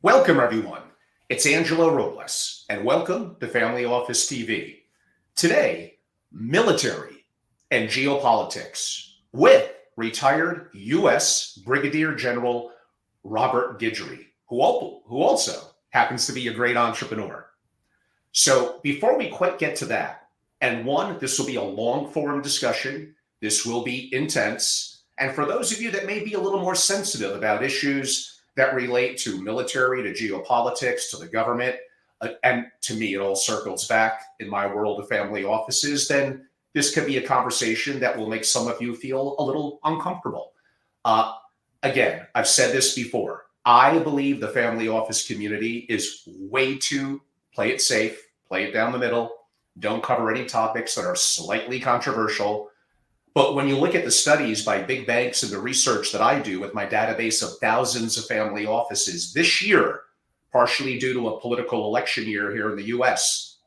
Welcome, everyone. It's Angelo Robles, and welcome to Family Office TV. Today, military and geopolitics with retired U.S. Brigadier General Robert Guidry, who also happens to be a great entrepreneur. So before we quite get to that, and one, this will be a long-form discussion. This will be intense. And for those of you that may be a little more sensitive about issues that relate to military, to geopolitics, to the government, and to me, it all circles back in my world of family offices, then this could be a conversation that will make some of you feel a little uncomfortable. Again, I've said this before. I believe the family office community is way too play it safe, play it down the middle, don't cover any topics that are slightly controversial. But when you look at the studies by big banks and the research that I do with my database of thousands of family offices this year, partially due to a political election year here in the US,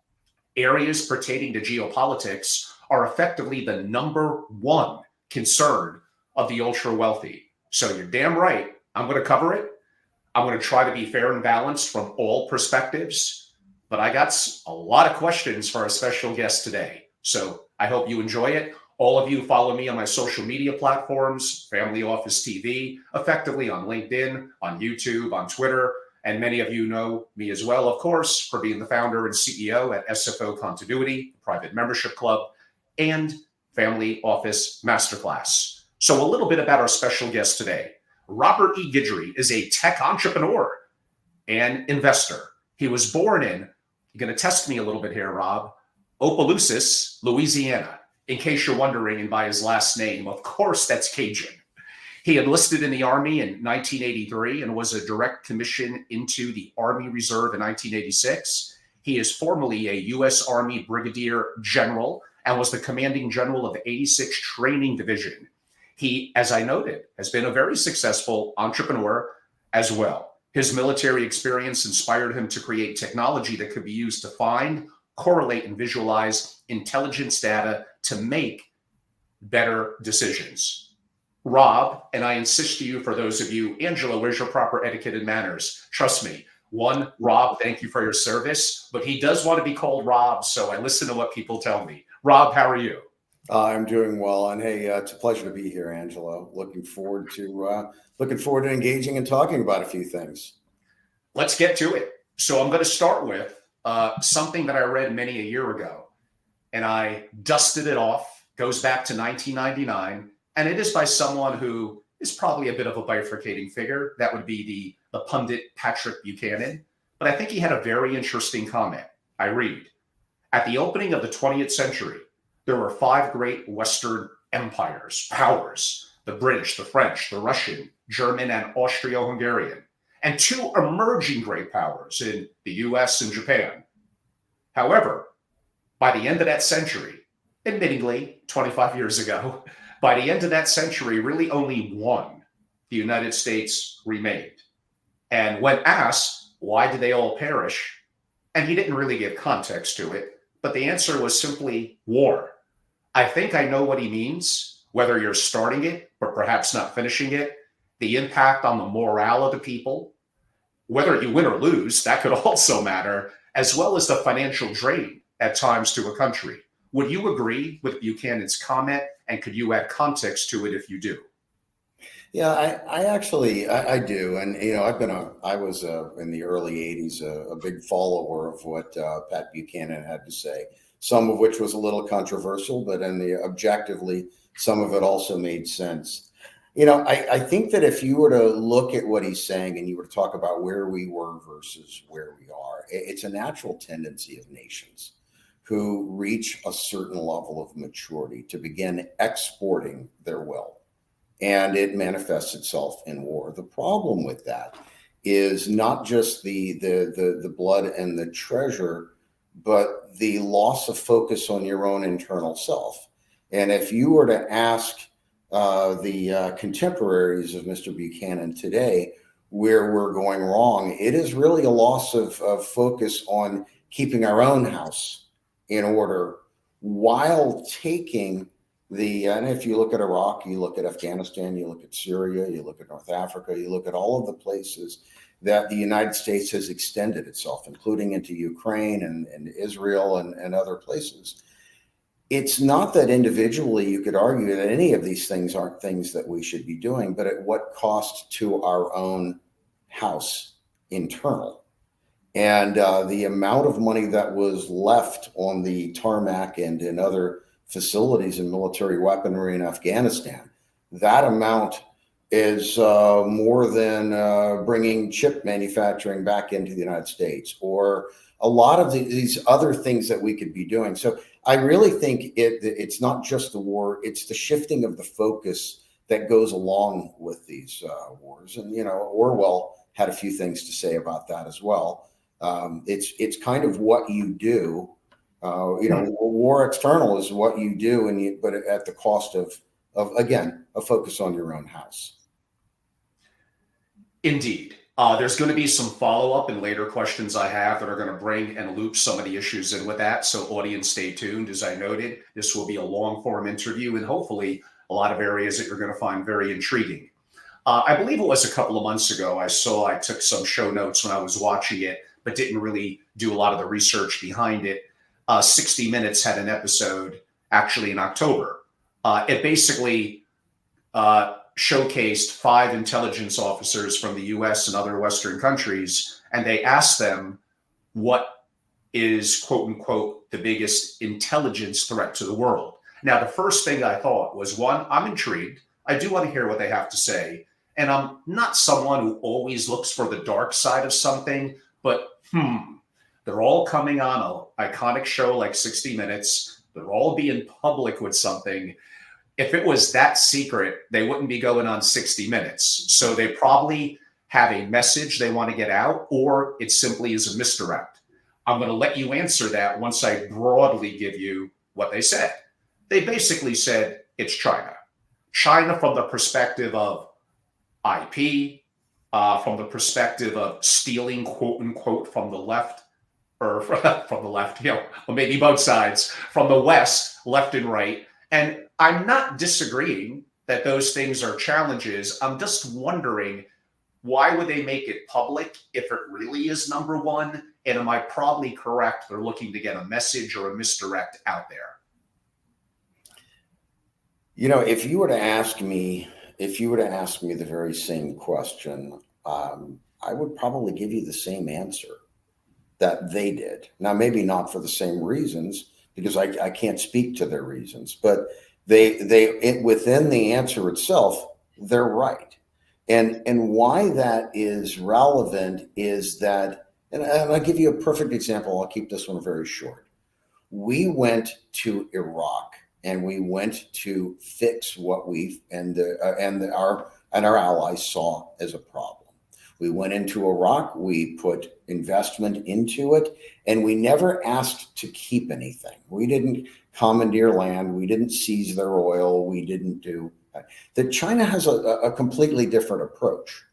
areas pertaining to geopolitics are effectively the number one concern of the ultra wealthy. So you're damn right. I'm going to cover it. I'm going to try to be fair and balanced from all perspectives. But I got a lot of questions for our special guest today. So I hope you enjoy it. All of you follow me on my social media platforms, Family Office TV, effectively on LinkedIn, on YouTube, on Twitter, and many of you know me as well, of course, for being the founder and CEO at SFO Continuity, private membership club, and Family Office Masterclass. So a little bit about our special guest today. Robert E. Guidry is a tech entrepreneur and investor. He was born in, you're going to test me a little bit here, Rob, Opelousas, Louisiana. In case you're wondering, and by his last name, of course, that's Cajun. He enlisted in the Army in 1983 and was a direct commission into the Army Reserve in 1986. He is formerly a U.S. Army Brigadier General and was the commanding general of the 86th Training Division. He, as I noted, has been a very successful entrepreneur as well. His military experience inspired him to create technology that could be used to find, correlate, and visualize intelligence data to make better decisions. Rob, and I insist to you, for those of you, Angela, where's your proper etiquette and manners? Trust me. One, Rob, thank you for your service, but he does want to be called Rob, so I listen to what people tell me. Rob, how are you? I'm doing well, and hey, it's a pleasure to be here, Angela. Looking forward to engaging and talking about a few things. Let's get to it. So I'm going to start with something that I read many a year ago, and I dusted it off. Goes back to 1999, and it is by someone who is probably a bit of a bifurcating figure. That would be the pundit Patrick Buchanan. But I think he had a very interesting comment. I read, at the opening of the 20th century, there were 5 great Western empires, powers, the British, the French, the Russian, German, and Austro-Hungarian, and 2 emerging great powers in the US and Japan. However, by the end of that century, admittingly 25 years ago, by the end of that century, really only one, the United States, remained. And when asked, why did they all perish? And he didn't really give context to it, but the answer was simply war. I think I know what he means, whether you're starting it, but perhaps not finishing it, the impact on the morale of the people, whether you win or lose, that could also matter, as well as the financial drain at times to a country. Would you agree with Buchanan's comment, and could you add context to it if you do? Yeah, I actually do, and I was in the early '80s a big follower of what Pat Buchanan had to say. Some of which was a little controversial, but objectively, some of it also made sense. I think that if you were to look at what he's saying and you were to talk about where we were versus where we are, it's a natural tendency of nations who reach a certain level of maturity to begin exporting their wealth, and it manifests itself in war. The problem with that is not just the blood and the treasure, but the loss of focus on your own internal self. And if you were to ask the contemporaries of Mr. Buchanan today where we're going wrong, it is really a loss of focus on keeping our own house in order while taking And if you look at Iraq, you look at Afghanistan, you look at Syria, you look at North Africa, you look at all of the places that the United States has extended itself, including into Ukraine and Israel and other places. It's not that individually you could argue that any of these things aren't things that we should be doing, but at what cost to our own house internal. And the amount of money that was left on the tarmac and in other facilities and military weaponry in Afghanistan, that amount is more than bringing chip manufacturing back into the United States, or a lot of these other things that we could be doing. So I really think it's not just the war, it's the shifting of the focus that goes along with these wars. And, Orwell had a few things to say about that as well. It's kind of what you do. War external is what you do, but at the cost of again, a focus on your own house. Indeed. There's going to be some follow-up and later questions I have that are going to bring and loop some of the issues in with that. So audience, stay tuned. As I noted, this will be a long-form interview and hopefully a lot of areas that you're going to find very intriguing. I believe it was a couple of months ago, I took some show notes when I was watching it, but didn't really do a lot of the research behind it. 60 Minutes had an episode actually in October. It basically showcased 5 intelligence officers from the US and other Western countries, and they asked them what is, quote unquote, the biggest intelligence threat to the world. Now, the first thing I thought was, one, I'm intrigued. I do want to hear what they have to say. And I'm not someone who always looks for the dark side of something, but they're all coming on an iconic show like 60 Minutes. They're all being public with something. If it was that secret, they wouldn't be going on 60 Minutes. So they probably have a message they want to get out, or it simply is a misdirect. I'm going to let you answer that once I broadly give you what they said. They basically said it's China. China from the perspective of IP, from the perspective of stealing, quote unquote, from the left, or from the left, or maybe both sides, from the West, left and right. And I'm not disagreeing that those things are challenges. I'm just wondering, why would they make it public if it really is number one? And am I probably correct? They're looking to get a message or a misdirect out there. If you were to ask me the very same question, I would probably give you the same answer that they did. Now, maybe not for the same reasons, because I can't speak to their reasons, but within the answer itself, they're right. And why that is relevant is that, and I'll give you a perfect example. I'll keep this one very short. We went to Iraq and we went to fix what our allies saw as a problem. We went into Iraq, we put investment into it, and we never asked to keep anything. We didn't commandeer land, we didn't seize their oil, we didn't do that. China has a completely different approach.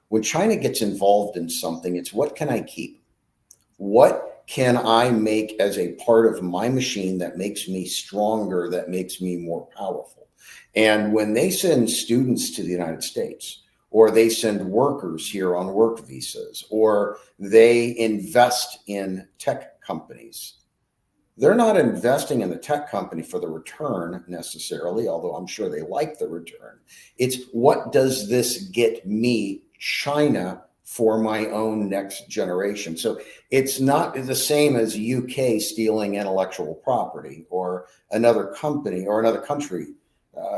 When China gets involved in something, it's what can I keep? What can I make as a part of my machine that makes me stronger, that makes me more powerful? And when they send students to the United States, or they send workers here on work visas, or they invest in tech companies, they're not investing in the tech company for the return necessarily, although I'm sure they like the return. It's what does this get me, China, for my own next generation? So it's not the same as UK stealing intellectual property, or another company or another country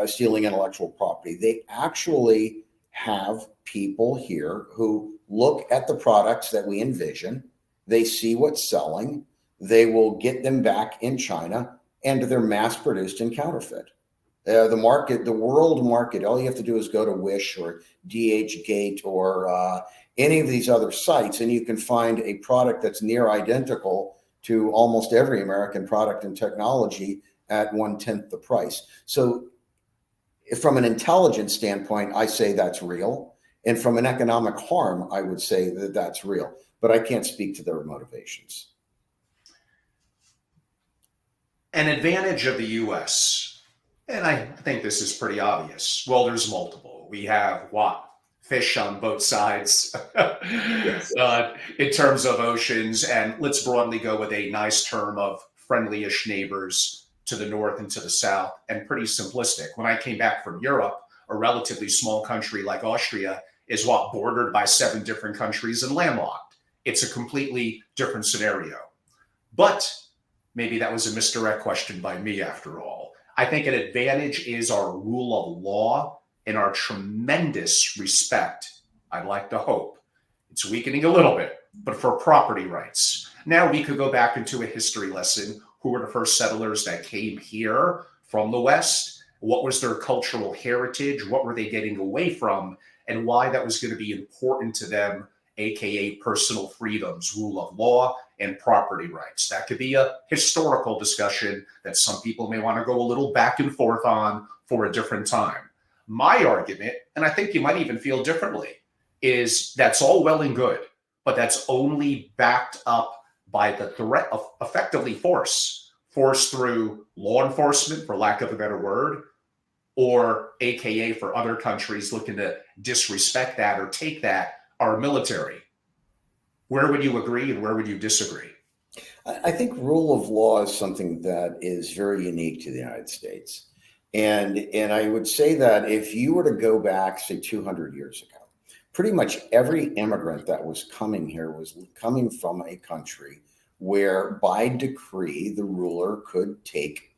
stealing intellectual property. They actually have people here who look at the products that we envision, they see what's selling, they will get them back in China, and they're mass produced and counterfeit. The world market, all you have to do is go to Wish or DHgate or any of these other sites, and you can find a product that's near identical to almost every American product and technology at 1/10 the price. So from an intelligence standpoint, I say that's real. And from an economic harm, I would say that that's real. But I can't speak to their motivations. An advantage of the US And I think this is pretty obvious. Well, there's multiple. We have what? Fish on both sides Yes. in terms of oceans. And let's broadly go with a nice term of friendly-ish neighbors to the north and to the south, and pretty simplistic. When I came back from Europe, a relatively small country like Austria is what, bordered by 7 different countries and landlocked. It's a completely different scenario. But maybe that was a misdirect question by me after all. I think an advantage is our rule of law and our tremendous respect. I'd like to hope it's weakening a little bit, but for property rights. Now we could go back into a history lesson. Who were the first settlers that came here from the West? What was their cultural heritage? What were they getting away from? And why that was going to be important to them, AKA personal freedoms, rule of law, and property rights. That could be a historical discussion that some people may want to go a little back and forth on for a different time. My argument, and I think you might even feel differently, is that's all well and good, but that's only backed up by the threat of effectively force through law enforcement, for lack of a better word, or AKA for other countries looking to disrespect that or take that, our military. Where would you agree and where would you disagree? I think rule of law is something that is very unique to the United States. And I would say that if you were to go back, say, 200 years ago, pretty much every immigrant that was coming here was coming from a country where by decree, the ruler could take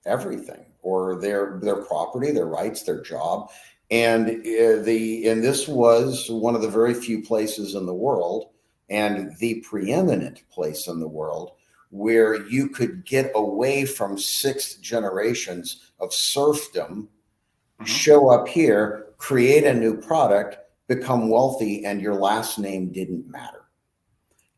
everything, or their property, their rights, their job. And this was one of the very few places in the world, and the preeminent place in the world, where you could get away from 6 generations of serfdom, show up here, create a new product, become wealthy, and your last name didn't matter.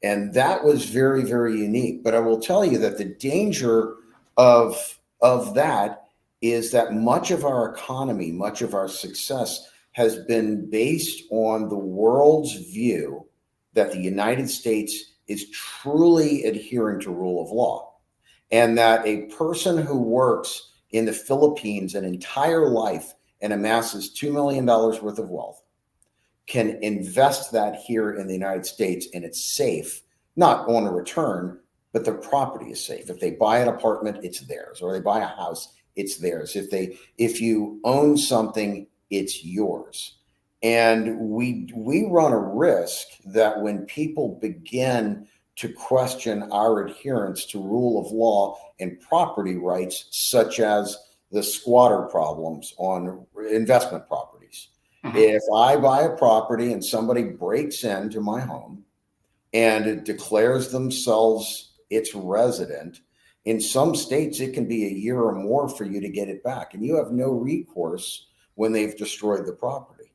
And that was very, very unique. But I will tell you that the danger of that is that much of our economy, much of our success has been based on the world's view that the United States is truly adhering to rule of law, and that a person who works in the Philippines an entire life and amasses $2 million worth of wealth can invest that here in the United States, and it's safe, not on a return, but their property is safe. If they buy an apartment, it's theirs, or they buy a house, it's theirs. If you own something, it's yours. And we run a risk that when people begin to question our adherence to rule of law and property rights, such as the squatter problems on investment properties. If I buy a property and somebody breaks into my home and it declares themselves its resident, in some states, it can be a year or more for you to get it back. And you have no recourse when they've destroyed the property.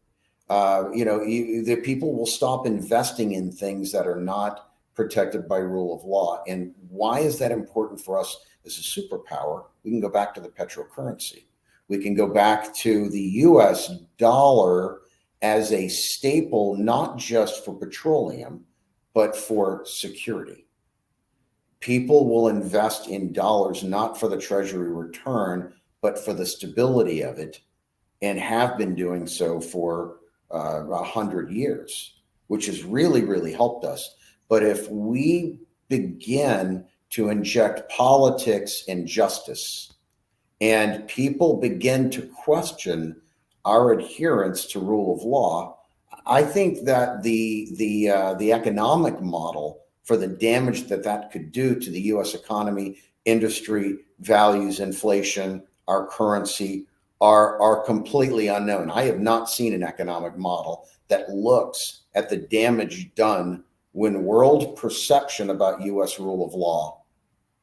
The people will stop investing in things that are not protected by rule of law. And why is that important for us as a superpower? We can go back to the petrocurrency. We can go back to the US dollar as a staple, not just for petroleum, but for security. People will invest in dollars, not for the treasury return, but for the stability of it, and have been doing so for 100 years, which has really, really helped us. But if we begin to inject politics and justice, and people begin to question our adherence to rule of law, I think that the economic model for the damage that could do to the U.S. economy, industry, values, inflation, our currency are completely unknown. I have not seen an economic model that looks at the damage done when world perception about U.S. rule of law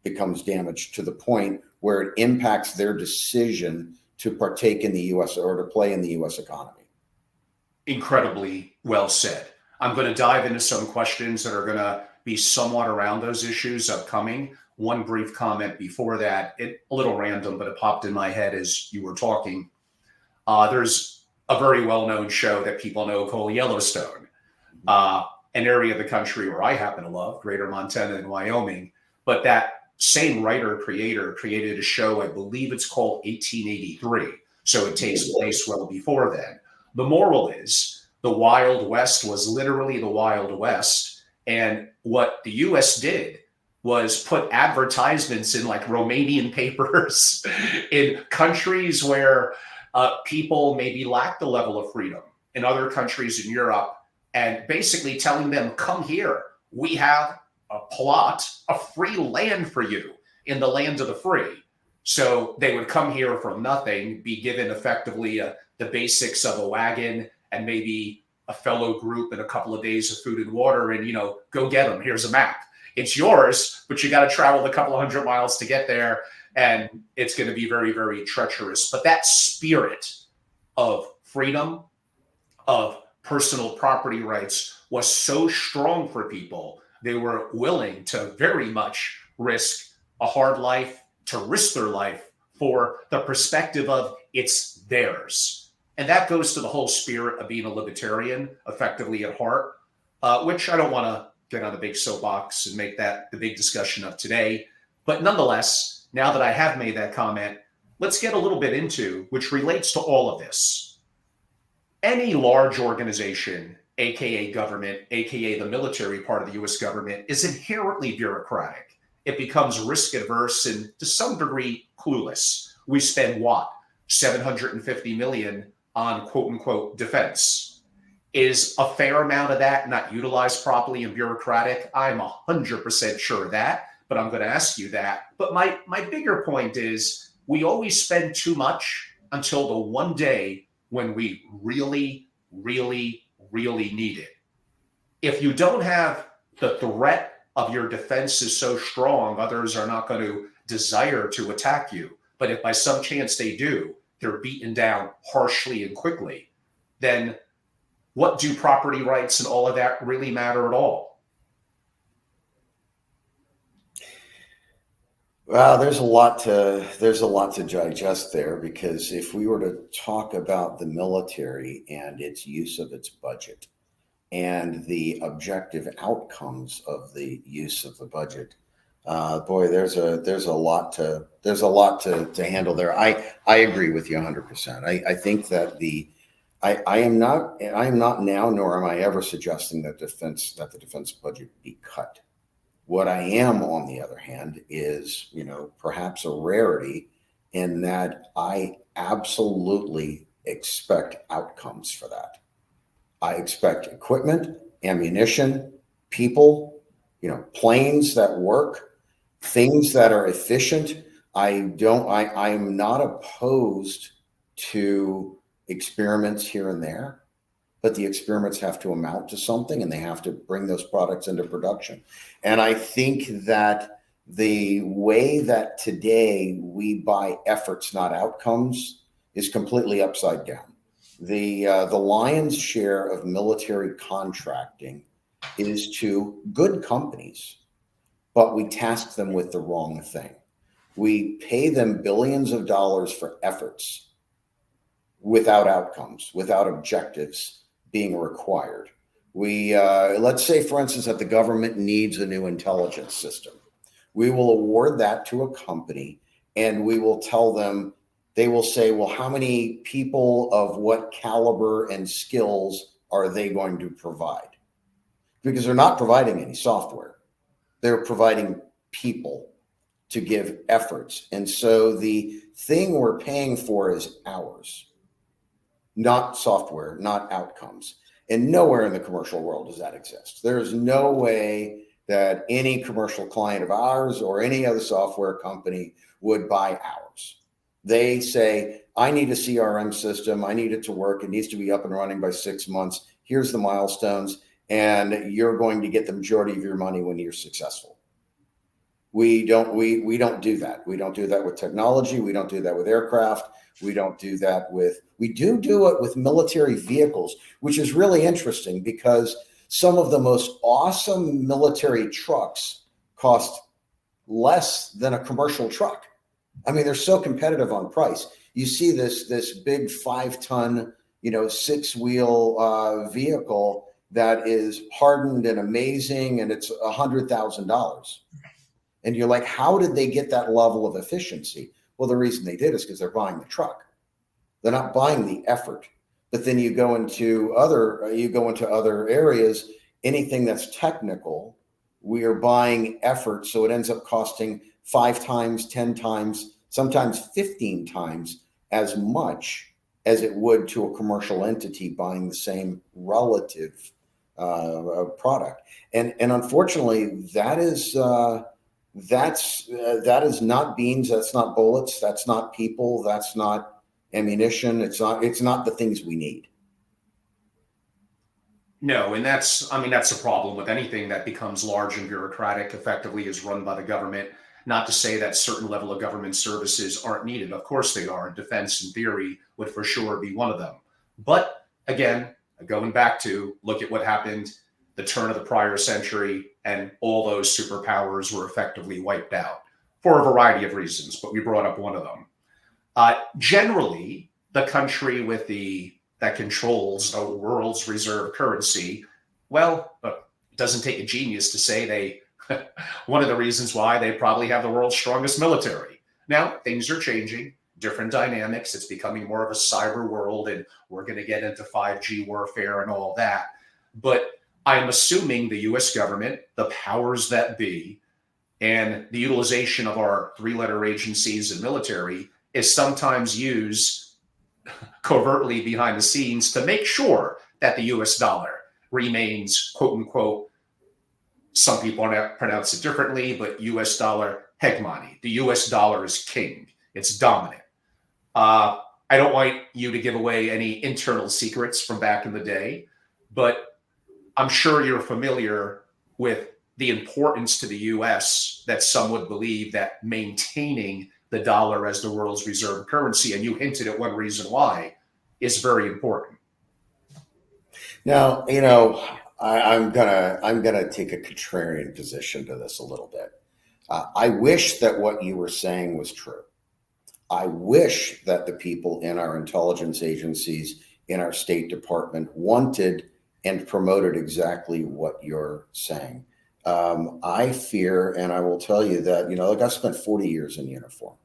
becomes damaged to the point where it impacts their decision to partake in the U.S. or to play in the U.S. economy. Incredibly well said. I'm going to dive into some questions that are going to be somewhat around those issues upcoming. One brief comment before that, a little random, but it popped in my head as you were talking. There's a very well-known show that people know called Yellowstone, an area of the country where I happen to love, Greater Montana and Wyoming, but that same writer creator created a show, I believe it's called 1883. So it takes place well before then. The moral is the Wild West was literally the Wild West. And what the US did was put advertisements in like Romanian papers in countries where people maybe lack the level of freedom, in other countries in Europe, and basically telling them, come here, we have a plot of free land for you in the land of the free. So they would come here from nothing, be given effectively the basics of a wagon and maybe a fellow group and a couple of days of food and water, and, go get them. Here's a map. It's yours, but you got to travel a couple of 100 miles to get there. And it's going to be very, very treacherous. But that spirit of freedom, of personal property rights was so strong for people. They were willing to very much risk a hard life, to risk their life for the perspective of it's theirs. And that goes to the whole spirit of being a libertarian, effectively at heart, which I don't want to get on a big soapbox and make that the big discussion of today. But nonetheless, now that I have made that comment, let's get a little bit into, which relates to all of this. Any large organization, AKA government, AKA the military part of the US government, is inherently bureaucratic. It becomes risk adverse and to some degree clueless. We spend what? 750 million on quote unquote defense. Is a fair amount of that not utilized properly and bureaucratic? I'm 100% sure of that, but I'm going to ask you that. But my bigger point is we always spend too much until the one day when we really, really, really need it. If you don't have the threat of your defense is so strong, others are not going to desire to attack you. But if by some chance they do, they're beaten down harshly and quickly, then what do property rights and all of that really matter at all? Well, there's a lot to digest there, because if we were to talk about the military and its use of its budget and the objective outcomes of the use of the budget, boy, there's a lot to handle there. I agree with you 100%. I think that I am not now, nor am I ever suggesting that the defense budget be cut. What I am, on the other hand, is, perhaps a rarity in that I absolutely expect outcomes for that. I expect equipment, ammunition, people, planes that work, things that are efficient. I'm not opposed to experiments here and there, but the experiments have to amount to something and they have to bring those products into production. And I think that the way that today we buy efforts, not outcomes, is completely upside down. The lion's share of military contracting is to good companies, but we task them with the wrong thing. We pay them billions of dollars for efforts without outcomes, without objectives being required. Let's say, for instance, that the government needs a new intelligence system. We will award that to a company and we will tell them, they will say, well, how many people of what caliber and skills are they going to provide? Because they're not providing any software. They're providing people to give efforts. And so the thing we're paying for is hours, not software, not outcomes. And nowhere in the commercial world does that exist. There's no way that any commercial client of ours or any other software company would buy ours. They say, I need a CRM system. I need it to work. It needs to be up and running by 6 months. Here's the milestones. And you're going to get the majority of your money when you're successful. We don't do that. We don't do that with technology. We don't do that with aircraft. We don't do that with, we do it with military vehicles, which is really interesting because some of the most awesome military trucks cost less than a commercial truck. I mean, they're so competitive on price. You see this big 5-ton, 6-wheel vehicle that is hardened and amazing, and it's $100,000. And you're like, how did they get that level of efficiency? Well, the reason they did is because they're buying the truck. They're not buying the effort. But then you go into other areas, anything that's technical, we are buying effort. So it ends up costing 5 times, 10 times, sometimes 15 times as much as it would to a commercial entity buying the same relative product. And unfortunately, that is not beans, that's not bullets, that's not people, that's not ammunition, it's not the things we need. No, and that's the problem with anything that becomes large and bureaucratic, effectively is run by the government. Not to say that certain level of government services aren't needed. Of course they are. And defense, in theory, would for sure be one of them. But again, going back to look at what happened the turn of the prior century, and all those superpowers were effectively wiped out for a variety of reasons, but we brought up one of them. Generally, the country that controls the world's reserve currency, well, it doesn't take a genius to say one of the reasons why they probably have the world's strongest military. Now, things are changing, different dynamics. It's becoming more of a cyber world, and we're going to get into 5G warfare and all that. But I'm assuming the US government, the powers that be, and the utilization of our 3-letter agencies and military is sometimes used covertly behind the scenes to make sure that the US dollar remains, quote unquote, some people pronounce it differently, but US dollar hegemony. The US dollar is king. It's dominant. I don't want you to give away any internal secrets from back in the day, but I'm sure you're familiar with the importance to the US that some would believe that maintaining the dollar as the world's reserve currency, and you hinted at one reason why, is very important. Now, I'm gonna take a contrarian position to this a little bit. I wish that what you were saying was true. I wish that the people in our intelligence agencies, in our State Department, wanted and promoted exactly what you're saying. I fear, and I will tell you that, like I spent 40 years in uniform.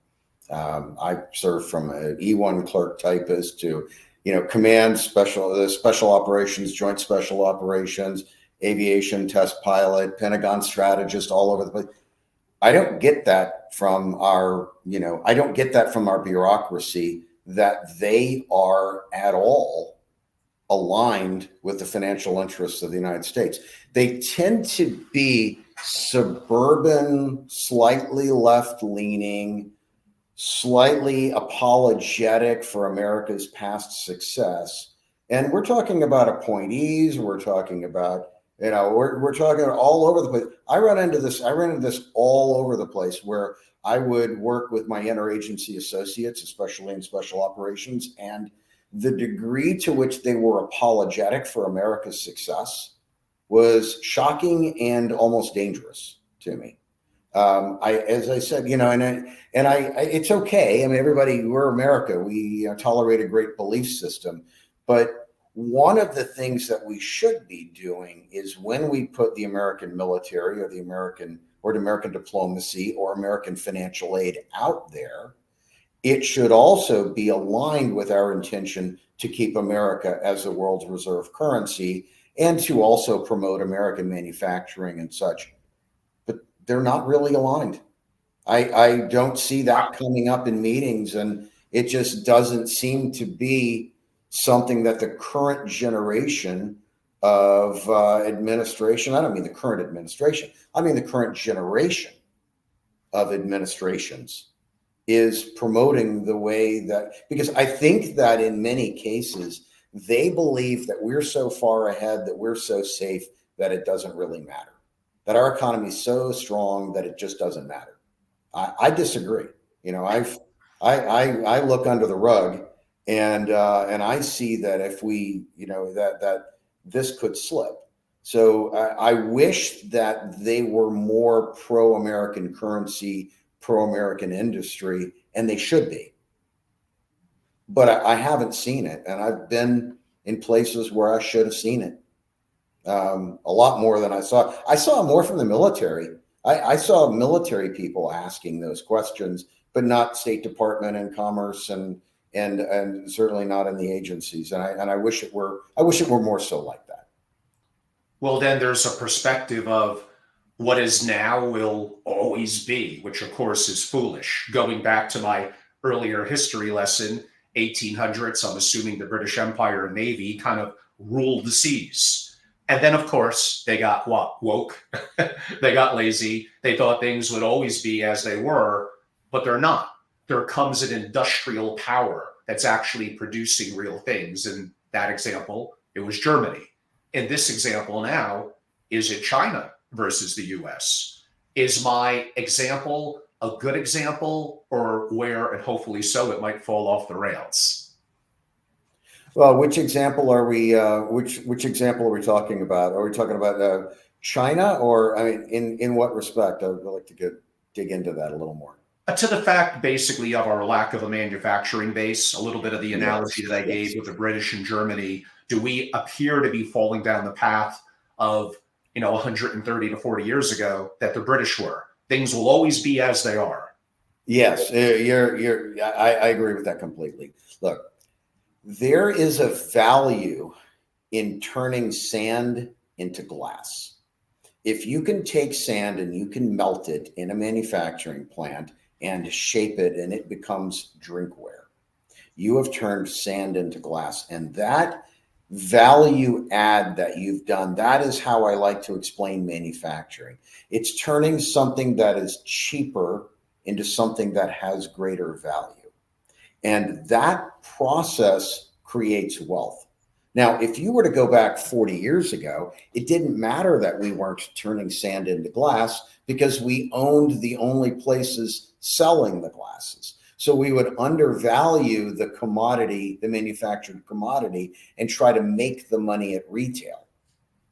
I served from an E1 clerk typist to, command special operations, joint special operations, aviation test pilot, Pentagon strategist, all over the place. I don't get that from our bureaucracy, that they are at all aligned with the financial interests of the United States. They tend to be suburban, slightly left-leaning, slightly apologetic for America's past success. And we're talking about appointees, we're talking about, we're talking all over the place. I ran into this all over the place, where I would work with my interagency associates, especially in special operations, and the degree to which they were apologetic for America's success was shocking and almost dangerous to me. As I said, it's okay. I mean, we're America. We tolerate a great belief system, but one of the things that we should be doing is, when we put the American military or the American diplomacy or American financial aid out there, it should also be aligned with our intention to keep America as the world's reserve currency, and to also promote American manufacturing and such. But they're not really aligned. I don't see that coming up in meetings, and it just doesn't seem to be something that the current generation of administration, I don't mean the current administration, I mean the current generation of administrations, is promoting the way that, because I think that in many cases, they believe that we're so far ahead, that we're so safe, that it doesn't really matter, that our economy is so strong that it just doesn't matter. I disagree. I look under the rug, and I see that if we, that this could slip. So I wish that they were more pro-American currency, pro-American industry, and they should be. But I haven't seen it, and I've been in places where I should have seen it a lot more than I saw. I saw more from the military. I saw military people asking those questions, but not State Department and Commerce and certainly not in the agencies. And I wish it were more so like that. Well, then there's a perspective of what is now will always be, which of course is foolish. Going back to my earlier history lesson, 1800s, I'm assuming the British Empire and Navy kind of ruled the seas. And then, of course, they got what? Woke. They got lazy. They thought things would always be as they were, but they're not. There comes an industrial power that's actually producing real things. In that example, it was Germany. In this example now, is it China versus the US? Is my example a good example, or where, and hopefully so, it might fall off the rails? Well, which example are we? Which example are we talking about? Are we talking about China, or I mean, in what respect? I would like to dig into that a little more. To the fact, basically, of our lack of a manufacturing base, a little bit of the analogy Yes, that I gave with the British and Germany. Do we appear to be falling down the path of 130 to 40 years ago that the British were? Things will always be as they are. Yes, I agree with that completely. Look, there is a value in turning sand into glass. If you can take sand and you can melt it in a manufacturing plant and shape it and it becomes drinkware, you have turned sand into glass. And that value add that you've done, that is how I like to explain manufacturing. It's turning something that is cheaper into something that has greater value. And that process creates wealth. Now, if you were to go back 40 years ago, it didn't matter that we weren't turning sand into glass because we owned the only places selling the glasses. So we would undervalue the commodity, the manufactured commodity, and try to make the money at retail.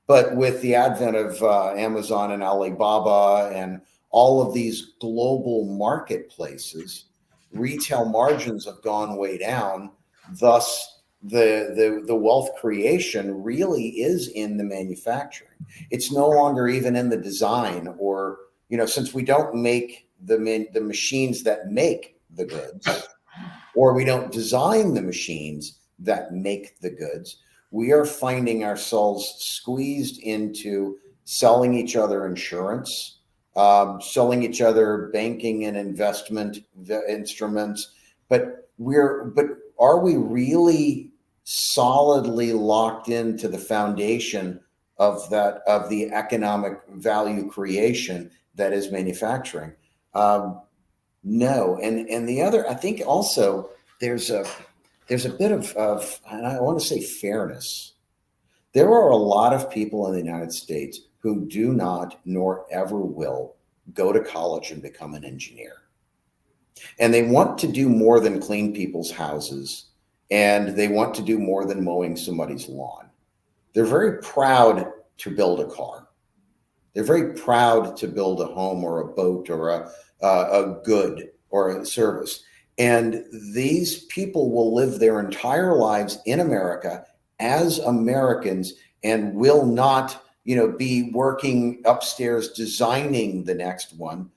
But with the advent of Amazon and Alibaba and all of these global marketplaces, retail margins have gone way down. Thus, the wealth creation really is in the manufacturing. It's no longer even in the design, or since we don't make the machines that make the goods, or we don't design the machines that make the goods, we are finding ourselves squeezed into selling each other insurance, selling each other banking and investment instruments. But are we really solidly locked into the foundation of the economic value creation that is manufacturing? No. And the other, I think also there's a bit of, and I want to say fairness. There are a lot of people in the United States who do not, nor ever will, go to college and become an engineer. And they want to do more than clean people's houses, and they want to do more than mowing somebody's lawn. They're very proud to build a car. They're very proud to build a home or a boat or a good or a service. And these people will live their entire lives in America as Americans and will not, be working upstairs designing the next one,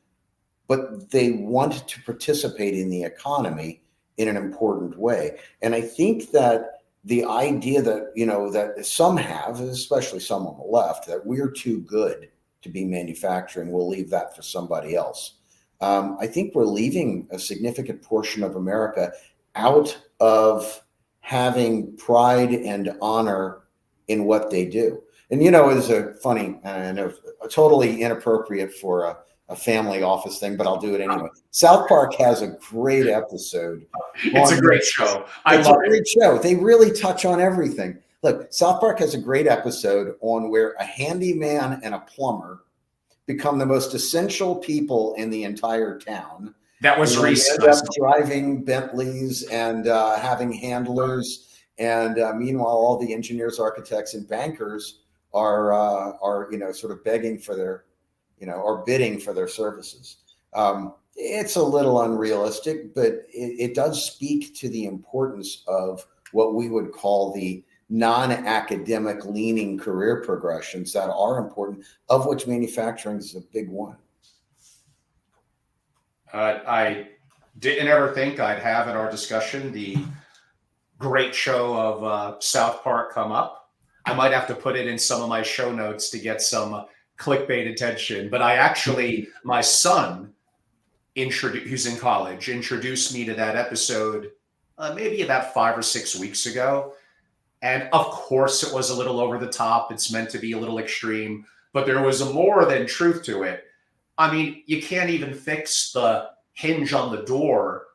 but they want to participate in the economy in an important way. And I think that the idea that, that some have, especially some on the left, that we're too good to be manufacturing, we'll leave that for somebody else. I think we're leaving a significant portion of America out of having pride and honor in what they do. And, it's a funny, and totally inappropriate for a family office thing, but I'll do it anyway. South Park has a great episode. It's a great show. It's a great show. They really touch on everything. Look, South Park has a great episode on where a handyman and a plumber become the most essential people in the entire town. That was recent. They end up driving Bentleys and having handlers. And meanwhile, all the engineers, architects, and bankers are sort of begging for their, or bidding for their services. It's a little unrealistic, but it does speak to the importance of what we would call the non-academic leaning career progressions that are important, of which manufacturing is a big one. I didn't ever think I'd have in our discussion the great show of South Park come up. I might have to put it in some of my show notes to get some clickbait attention. But I actually, my son, who's in college, introduced me to that episode maybe about 5 or 6 weeks ago. And of course, it was a little over the top. It's meant to be a little extreme, but there was more than truth to it. I mean, you can't even fix the hinge on the door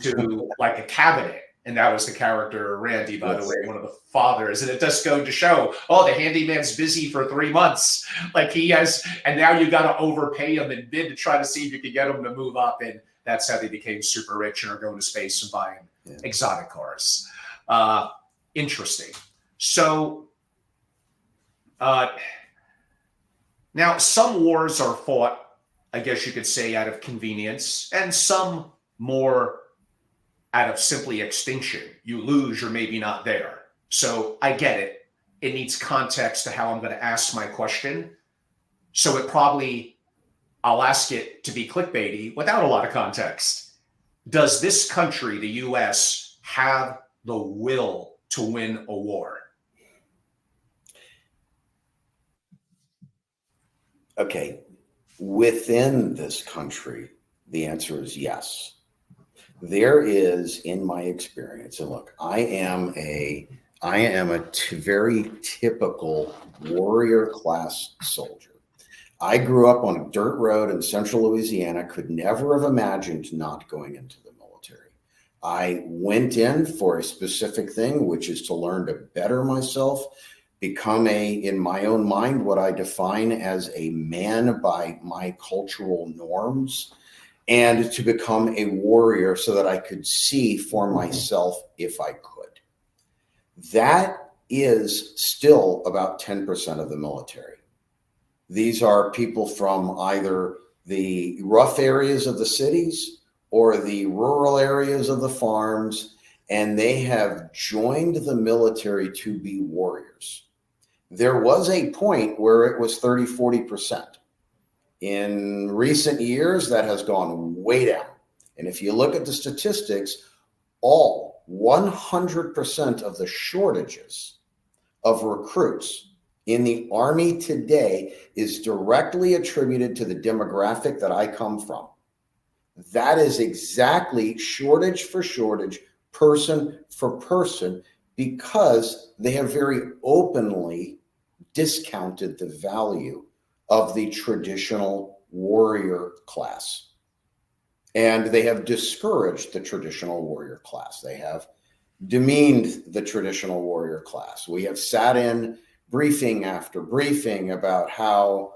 to like a cabinet. And that was the character, Randy, by the way, one of the fathers. And it just goes to show, oh, the handyman's busy for 3 months. Like he has, and now you got to overpay him and bid to try to see if you can get him to move up. And that's how they became super rich and are going to space and buying exotic cars. Interesting. So now some wars are fought, I guess you could say, out of convenience, and some more out of simply extinction. You lose, you're maybe not there. So I get it. It needs context to how I'm going to ask my question. So I'll ask it to be clickbaity without a lot of context. Does this country, the US, have the will to win a war? Okay. Within this country, the answer is yes. There is, in my experience, and look, I am a very typical warrior class soldier. I grew up on a dirt road in central Louisiana, could never have imagined not going into the military. I went in for a specific thing, which is to learn to better myself, become in my own mind, what I define as a man by my cultural norms, and to become a warrior so that I could see for myself if I could. That is still about 10% of the military. These are people from either the rough areas of the cities or the rural areas of the farms, and they have joined the military to be warriors. There was a point where it was 30, 40%. In recent years, that has gone way down. And if you look at the statistics, all 100% of the shortages of recruits in the Army today is directly attributed to the demographic that I come from. That is exactly shortage for shortage, person for person, because they have very openly discounted the value of the traditional warrior class. And they have discouraged the traditional warrior class. They have demeaned the traditional warrior class. We have sat in briefing after briefing about how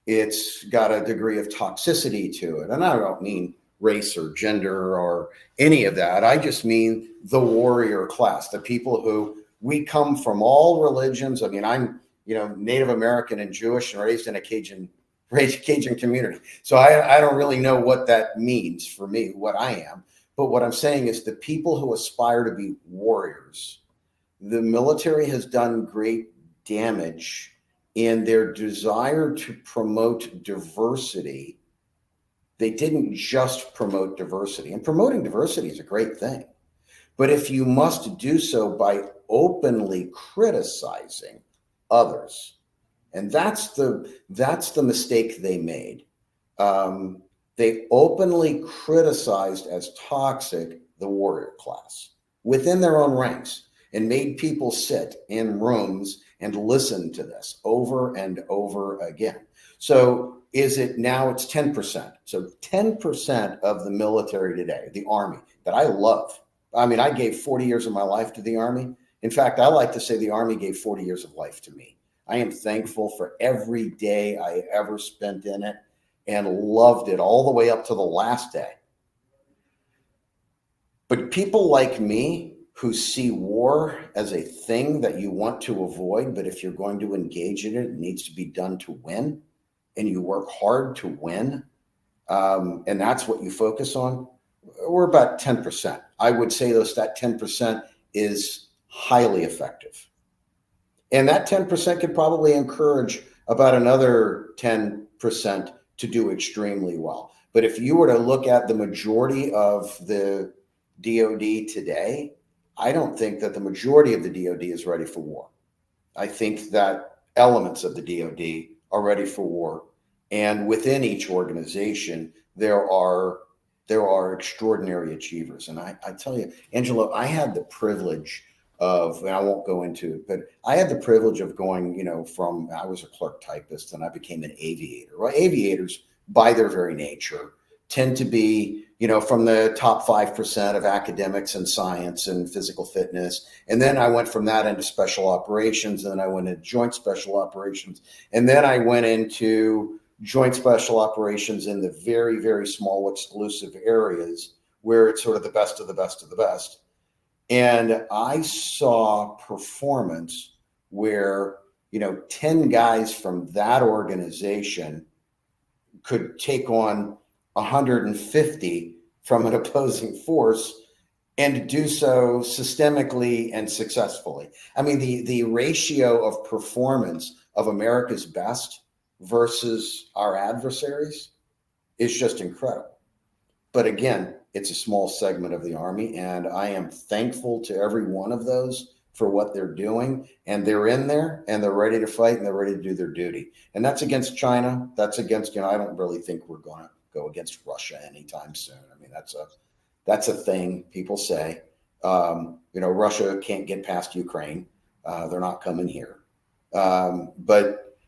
it's got a degree of toxicity to it. And I don't mean race or gender or any of that. I just mean the warrior class, the people who we come from all religions. I mean, I'm Native American and Jewish and raised in a Cajun community. So I don't really know what that means for me, what I am. But what I'm saying is the people who aspire to be warriors, the military has done great damage in their desire to promote diversity. They didn't just promote diversity, and promoting diversity is a great thing. But if you must do so by openly criticizing others, and that's the mistake they made. They openly criticized as toxic the warrior class within their own ranks and made people sit in rooms and listen to this over and over again. So it's 10%. So 10% of the military today, the Army, that I love. I mean, I gave 40 years of my life to the Army. In fact, I like to say the Army gave 40 years of life to me. I am thankful for every day I ever spent in it and loved it all the way up to the last day. But people like me who see war as a thing that you want to avoid, but if you're going to engage in it, it needs to be done to win, and you work hard to win, and that's what you focus on, we're about 10%. I would say that 10% is highly effective. And that 10% could probably encourage about another 10% to do extremely well. But if you were to look at the majority of the DoD today, I don't think that the majority of the DoD is ready for war. I think that elements of the DoD are ready for war. And within each organization, there are extraordinary achievers. And I tell you, Angelo, I had the privilege of, and I won't go into it, but I had the privilege of going, from, I was a clerk typist and I became an aviator. Well, aviators, by their very nature, tend to be, from the top 5% of academics and science and physical fitness. And then I went from that into special operations, and then I went into joint special operations. And then I went into joint special operations in the very, very small exclusive areas where it's sort of the best of the best of the best. And I saw performance where, 10 guys from that organization could take on 150 from an opposing force and do so systemically and successfully. I mean, the ratio of performance of America's best versus our adversaries is just incredible. But again, it's a small segment of the Army, and I am thankful to every one of those for what they're doing. And they're in there and they're ready to fight and they're ready to do their duty. And that's against China. That's against, I don't really think we're going to go against Russia anytime soon. I mean, that's a thing people say. Russia can't get past Ukraine. They're not coming here. But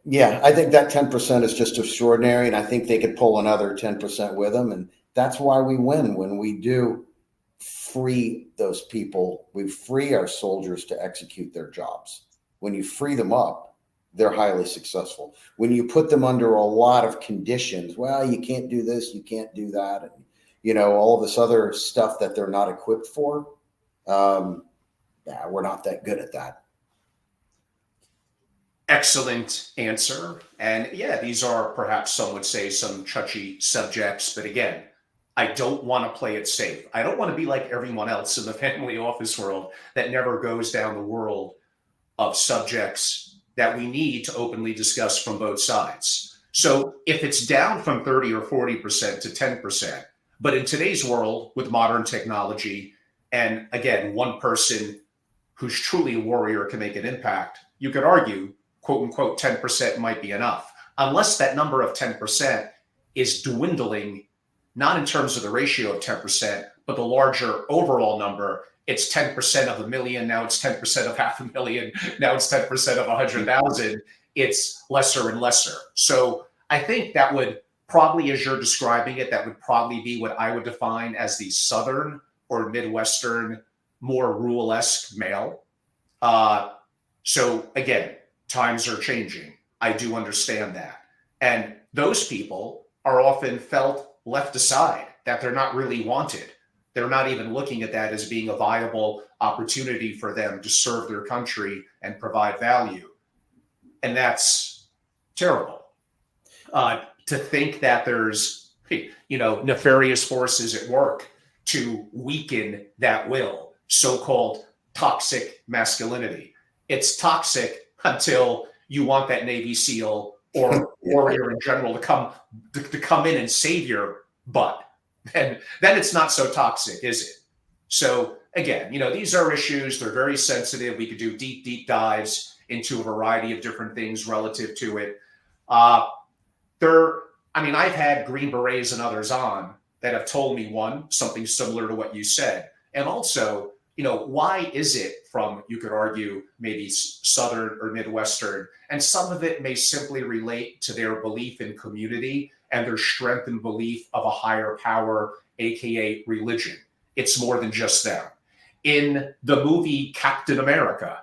yeah, I think that 10% is just extraordinary. And I think they could pull another 10% with them. And that's why we win when we do free those people. We free our soldiers to execute their jobs. When you free them up, they're highly successful. When you put them under a lot of conditions, well, you can't do this, you can't do that, and all this other stuff that they're not equipped for, we're not that good at that. Excellent answer. And yeah, these are perhaps some would say some touchy subjects, but again, I don't want to play it safe. I don't want to be like everyone else in the family office world that never goes down the world of subjects that we need to openly discuss from both sides. So if it's down from 30 or 40% to 10%, but in today's world with modern technology, and again, one person who's truly a warrior can make an impact, you could argue, quote unquote, 10% might be enough, unless that number of 10% is dwindling, not in terms of the ratio of 10%, but the larger overall number. It's 10% of 1 million. Now it's 10% of 500,000. Now it's 10% of 100,000. It's lesser and lesser. So I think that would probably, as you're describing it, that would probably be what I would define as the Southern or Midwestern, more rural-esque male. So again, times are changing. I do understand that. And those people are often felt left aside, that they're not really wanted. They're not even looking at that as being a viable opportunity for them to serve their country and provide value. And that's terrible. To think that there's, nefarious forces at work to weaken that will, so-called toxic masculinity. It's toxic until you want that Navy SEAL or warrior in general to come in and save your butt. And then it's not so toxic, is it? So again, these are issues. They're very sensitive. We could do deep dives into a variety of different things relative to it. I've had Green Berets and others on that have told me, one, something similar to what you said. And also, why is it from, you could argue, maybe Southern or Midwestern, and some of it may simply relate to their belief in community and their strength and belief of a higher power, aka religion. It's more than just them. In the movie Captain America,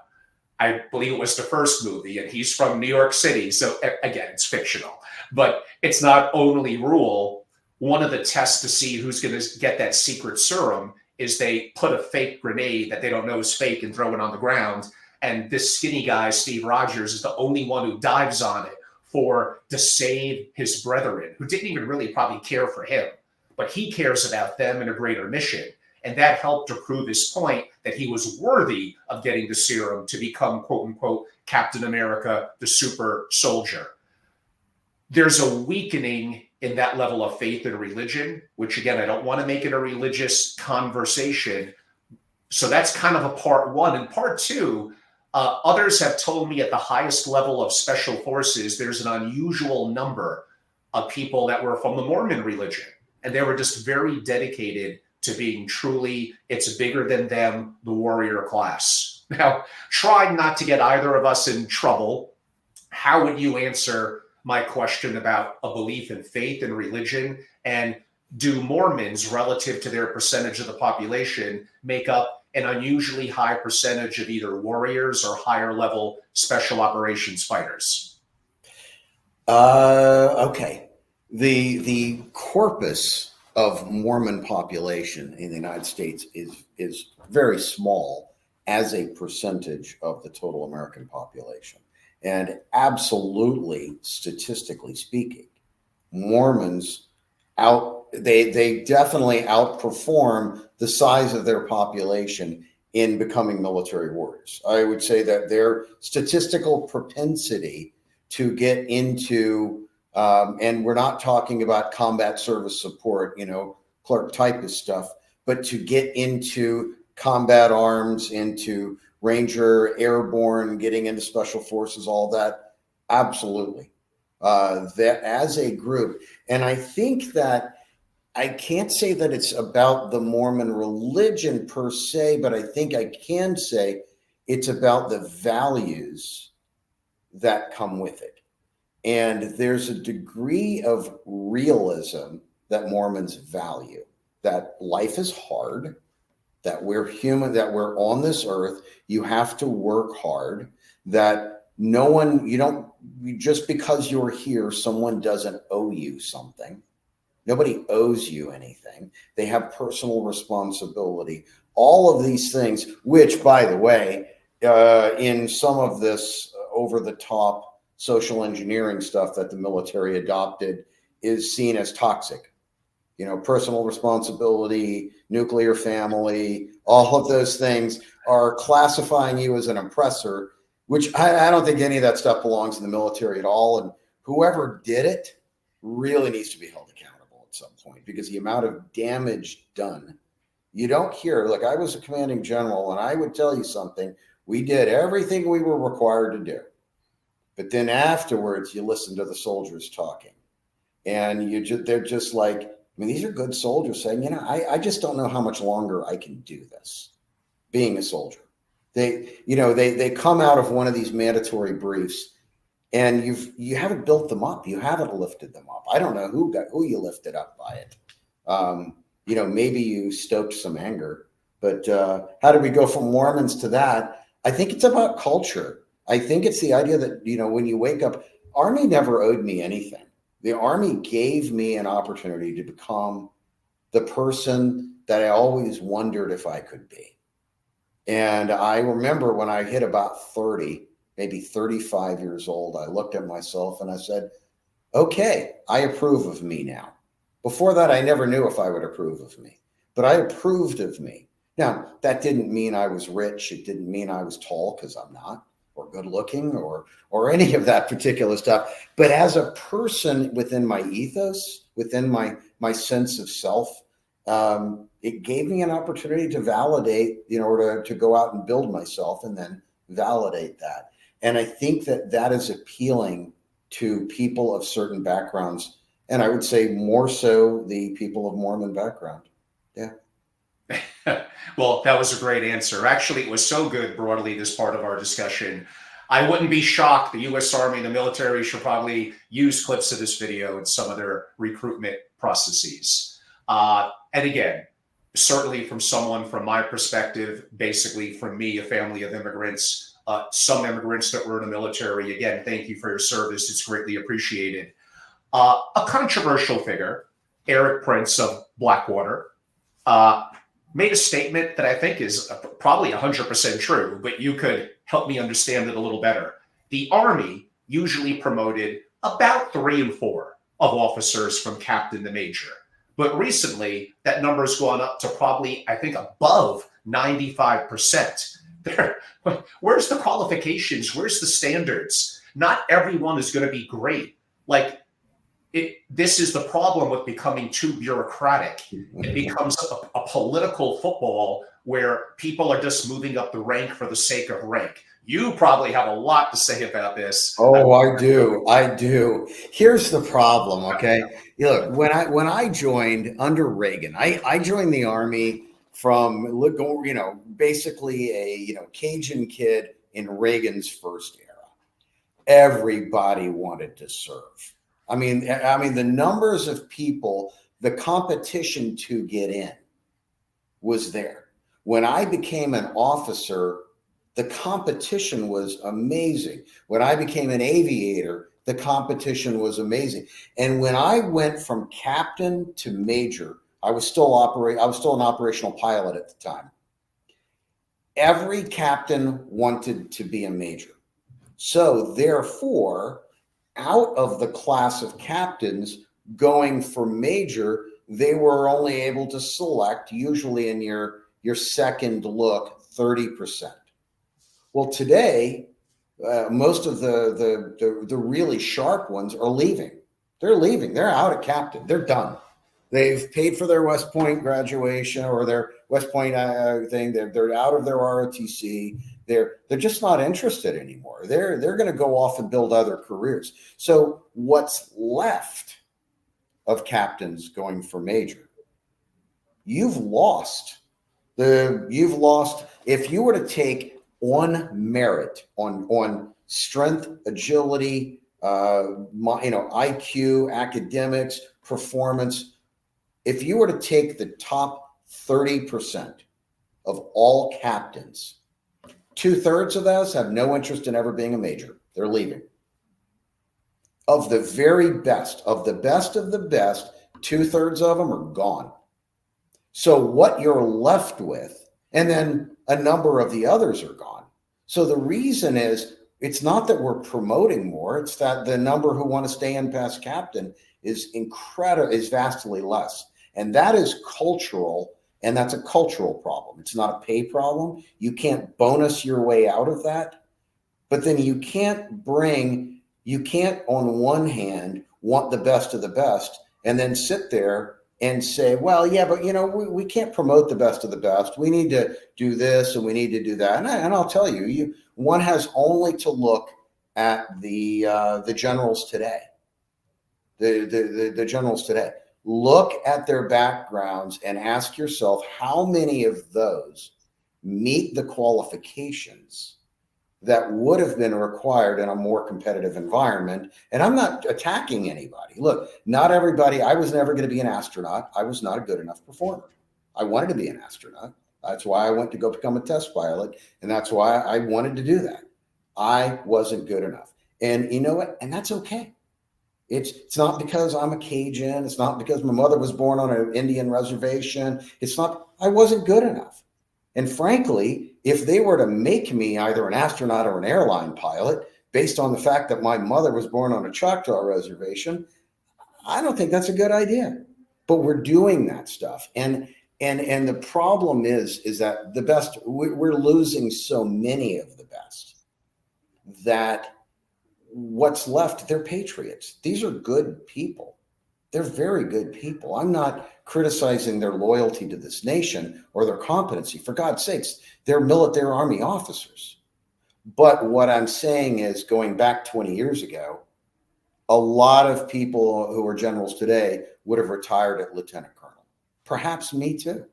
I believe it was the first movie, and he's from New York City. So again, it's fictional, but it's not only rule. One of the tests to see who's going to get that secret serum is they put a fake grenade that they don't know is fake and throw it on the ground. And this skinny guy, Steve Rogers, is the only one who dives on it to save his brethren, who didn't even really probably care for him, but he cares about them and a greater mission. And that helped to prove his point that he was worthy of getting the serum to become, quote unquote, Captain America, the super soldier. There's a weakening in that level of faith and religion, which again, I don't want to make it a religious conversation. So that's kind of a part one. And part two, others have told me at the highest level of special forces, there's an unusual number of people that were from the Mormon religion. And they were just very dedicated to being truly, it's bigger than them, the warrior class. Now, trying not to get either of us in trouble, how would you answer my question about a belief in faith and religion? And do Mormons, relative to their percentage of the population, make up an unusually high percentage of either warriors or higher level special operations fighters? Okay. The corpus of Mormon population in the United States is very small as a percentage of the total American population. And absolutely, statistically speaking, Mormons they definitely outperform the size of their population in becoming military warriors. I would say that their statistical propensity to get into, and we're not talking about combat service support, clerk typist stuff, but to get into combat arms, into Ranger, airborne, getting into special forces, all that, absolutely. That as a group, and I think that I can't say that it's about the Mormon religion per se, but I think I can say it's about the values that come with it. And there's a degree of realism that Mormons value, that life is hard, that we're human, that we're on this earth. You have to work hard, that no one, just because you're here, someone doesn't owe you something. Nobody owes you anything. They have personal responsibility. All of these things, which, by the way, in some of this over-the-top social engineering stuff that the military adopted, is seen as toxic. Personal responsibility, nuclear family, all of those things are classifying you as an oppressor, which I don't think any of that stuff belongs in the military at all. And whoever did it really needs to be held accountable at some point, because the amount of damage done, you don't hear. Like, I was a commanding general, and I would tell you something. We did everything we were required to do. But then afterwards, you listen to the soldiers talking, and they're just like, these are good soldiers saying, I just don't know how much longer I can do this being a soldier. They come out of one of these mandatory briefs, and you haven't built them up. You haven't lifted them up. I don't know who you lifted up by it. Maybe you stoked some anger, but how did we go from Mormons to that? I think it's about culture. I think it's the idea that, when you wake up, Army never owed me anything. The Army gave me an opportunity to become the person that I always wondered if I could be. And I remember when I hit about 30, maybe 35 years old, I looked at myself and I said, okay, I approve of me now. Before that, I never knew if I would approve of me, but I approved of me. Now, that didn't mean I was rich. It didn't mean I was tall, because I'm not, or good looking, or any of that particular stuff. But as a person, within my ethos, within my sense of self, it gave me an opportunity to validate, or to go out and build myself and then validate that. And I think that is appealing to people of certain backgrounds. And I would say more so the people of Mormon background. Yeah. Well, that was a great answer. Actually, it was so good broadly, this part of our discussion. I wouldn't be shocked. The U.S. Army, the military should probably use clips of this video in some of their recruitment processes. And again, certainly from someone from my perspective, basically from me, a family of immigrants, some immigrants that were in the military. Again, thank you for your service. It's greatly appreciated. A controversial figure, Eric Prince of Blackwater, made a statement that I think is probably 100% true, but you could help me understand it a little better. The Army usually promoted about 3 and 4 of officers from captain to major. But recently, that number has gone up to probably, I think, above 95%. Where's the qualifications? Where's the standards? Not everyone is going to be great. Like, this is the problem with becoming too bureaucratic. It becomes a political football where people are just moving up the rank for the sake of rank. You probably have a lot to say about this. Oh, I do. I do. Here's the problem. Okay. Look, when I joined under Reagan, I joined the Army from, basically a, Cajun kid in Reagan's first era. Everybody wanted to serve. I mean, the numbers of people, the competition to get in was there. When I became an officer, the competition was amazing. When I became an aviator, the competition was amazing. And when I went from captain to major, I was still an operational pilot at the time. Every captain wanted to be a major. So therefore, out of the class of captains going for major, they were only able to select, usually in your second look, 30%. Well, today, most of the really sharp ones are leaving. They're leaving. They're out at captain. They're done. They've paid for their West Point graduation or their West Point thing. They're out of their ROTC. They're just not interested anymore. They're going to go off and build other careers. So what's left of captains going for major? You've lost. If you were to take on merit, on strength, agility, IQ, academics, performance, if you were to take the top 30% of all captains, 2/3 of those have no interest in ever being a major. They're leaving. Of the very best, of the best, 2/3 of them are gone. So what you're left with, and then a number of the others are gone. So the reason is, it's not that we're promoting more, it's that the number who want to stay in past captain is vastly less. And that is cultural, and that's a cultural problem. It's not a pay problem. You can't bonus your way out of that. But then you can't on one hand want the best of the best and then sit there and say, well, yeah, but we can't promote the best of the best. We need to do this and we need to do that. And I'll tell you, one has only to look at the generals today. The generals today. Look at their backgrounds and ask yourself how many of those meet the qualifications that would have been required in a more competitive environment. And I'm not attacking anybody. Look, not everybody. I was never going to be an astronaut. I was not a good enough performer. I wanted to be an astronaut. That's why I went to go become a test pilot. And that's why I wanted to do that. I wasn't good enough. And you know what? And that's okay. It's not because I'm a Cajun. It's not because my mother was born on an Indian reservation. It's not, I wasn't good enough. And frankly, if they were to make me either an astronaut or an airline pilot based on the fact that my mother was born on a Choctaw reservation, I don't think that's a good idea. But we're doing that stuff. And the problem is that the best, we're losing so many of the best that what's left, they're patriots. These are good people. They're very good people. I'm not criticizing their loyalty to this nation or their competency. For God's sakes, they're military Army officers. But what I'm saying is, going back 20 years ago, a lot of people who are generals today would have retired at lieutenant colonel. Perhaps me too.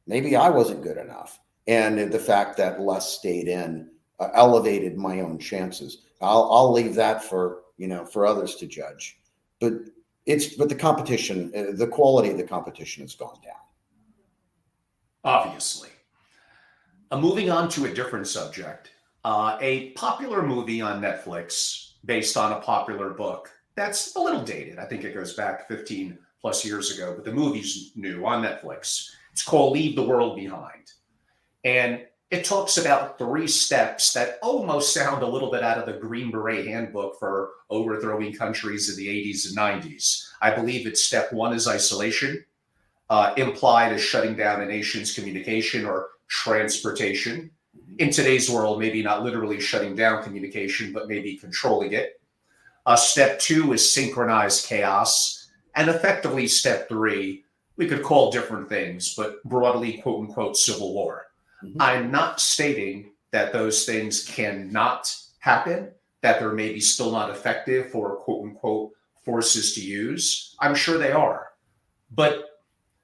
Maybe I wasn't good enough. And the fact that less stayed in elevated my own chances. I'll leave that for others to judge. But the competition, the quality of the competition has gone down. Obviously. Moving on to a different subject, a popular movie on Netflix based on a popular book that's a little dated. I think it goes back 15 plus years ago, but the movie's new on Netflix. It's called Leave the World Behind. And it talks about 3 steps that almost sound a little bit out of the Green Beret handbook for overthrowing countries in the 80s and 90s. I believe it's step 1 is isolation, implied as shutting down a nation's communication or transportation. In today's world, maybe not literally shutting down communication, but maybe controlling it. Step 2 is synchronized chaos. And effectively, step 3, we could call different things, but broadly, quote unquote, civil war. Mhm. I'm not stating that those things cannot happen, that they're maybe still not effective for quote unquote forces to use. I'm sure they are. But,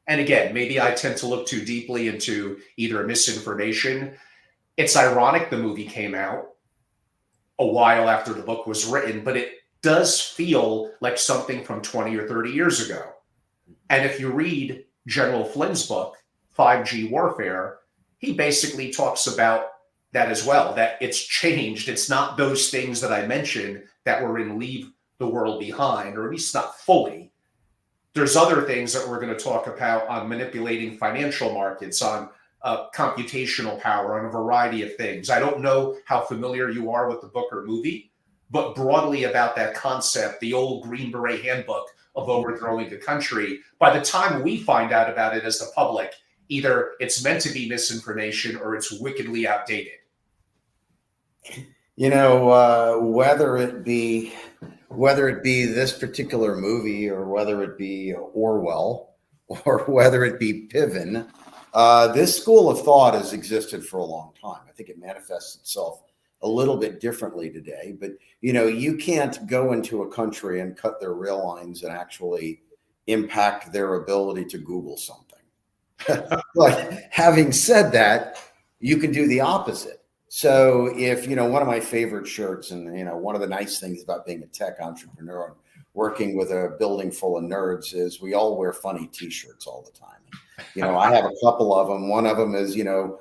and again, maybe I tend to look too deeply into either misinformation. It's ironic the movie came out a while after the book was written, but it does feel like something from 20 or 30 years ago. And if you read General Flynn's book, 5G Warfare, he basically talks about that as well, that it's changed. It's not those things that I mentioned that were in Leave the World Behind, or at least not fully. There's other things that we're going to talk about on manipulating financial markets, on computational power, on a variety of things. I don't know how familiar you are with the book or movie, but broadly about that concept, the old Green Beret handbook of overthrowing a country. By the time we find out about it as the public, either it's meant to be misinformation or it's wickedly outdated. You know, whether it be this particular movie, or whether it be Orwell, or whether it be Piven, this school of thought has existed for a long time. I think it manifests itself a little bit differently today, but you know, you can't go into a country and cut their rail lines and actually impact their ability to Google something. But having said that, you can do the opposite. So if, you know, one of my favorite shirts, and, you know, one of the nice things about being a tech entrepreneur and working with a building full of nerds is we all wear funny t-shirts all the time. You know, I have a couple of them. One of them is, you know,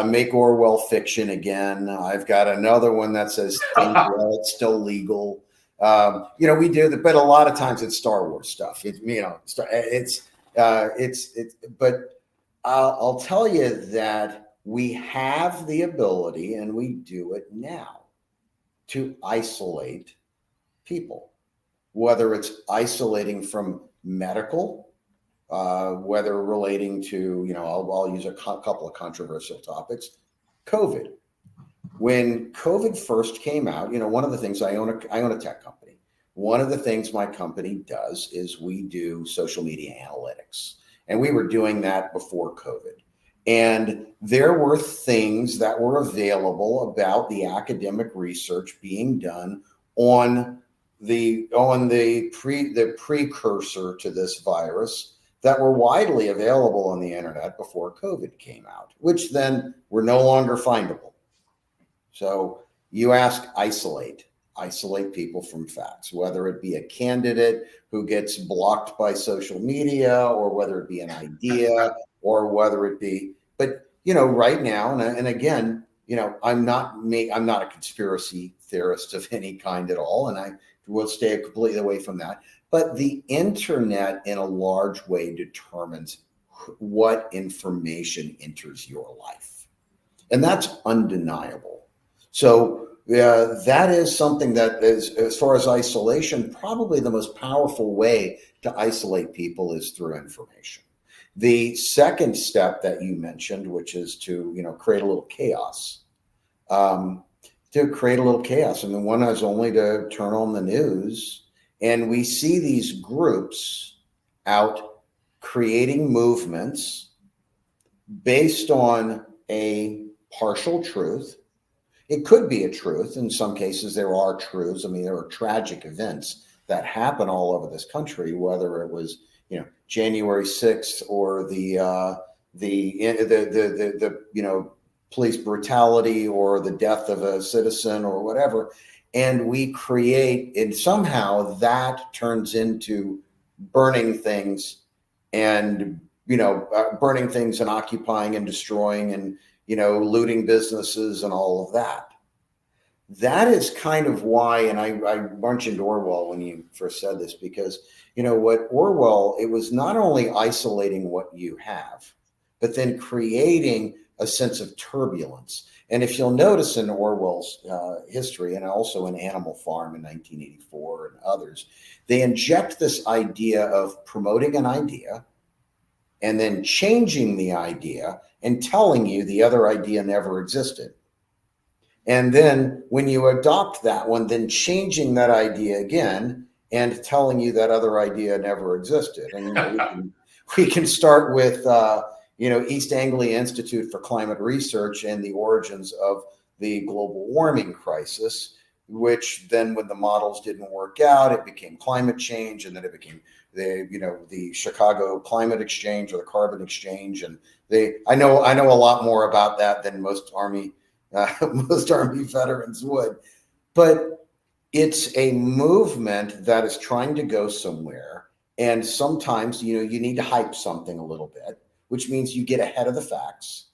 make Orwell fiction again. I've got another one that says, think well, it's still legal. You know, we do that, but a lot of times it's Star Wars stuff. It, you know, but I'll tell you that we have the ability, and we do it now, to isolate people, whether it's isolating from medical, whether relating to, you know, I'll use a couple of controversial topics. COVID. When COVID first came out, you know, one of the things, I own a tech company. One of the things my company does is we do social media analytics, and we were doing that before COVID. And there were things that were available about the academic research being done on the precursor to this virus that were widely available on the internet before COVID came out, which then were no longer findable. So you ask, isolate people from facts, whether it be a candidate who gets blocked by social media, or whether it be an idea, or whether it be, but you know, right now, and again, you know, I'm not a conspiracy theorist of any kind at all, and I will stay completely away from that. But the internet, in a large way, determines what information enters your life, and that's undeniable. So that is something that is, as far as isolation, probably the most powerful way to isolate people is through information. The second step that you mentioned, which is to, you know, create a little chaos. I mean, one has only to turn on the news, and we see these groups out creating movements based on a partial truth. It could be a truth. In some cases, there are truths. I mean, there are tragic events that happen all over this country, whether it was, you know, January 6th or the you know, police brutality, or the death of a citizen, or whatever. And we create, and somehow that turns into burning things, and, you know, burning things and occupying and destroying and, you know, looting businesses and all of that. That is kind of why, and I mentioned Orwell when you first said this, because, you know, what Orwell, it was not only isolating what you have, but then creating a sense of turbulence. And if you'll notice in Orwell's history, and also in Animal Farm in 1984 and others, they inject this idea of promoting an idea and then changing the idea and telling you the other idea never existed. And then when you adopt that one, then changing that idea again and telling you that other idea never existed. And we can start with East Anglia Institute for Climate Research and the origins of the global warming crisis, which then when the models didn't work out, it became climate change, and then it became the Chicago Climate Exchange or the Carbon Exchange. And I know a lot more about that than most Army veterans would, but it's a movement that is trying to go somewhere. And sometimes, you need to hype something a little bit, which means you get ahead of the facts.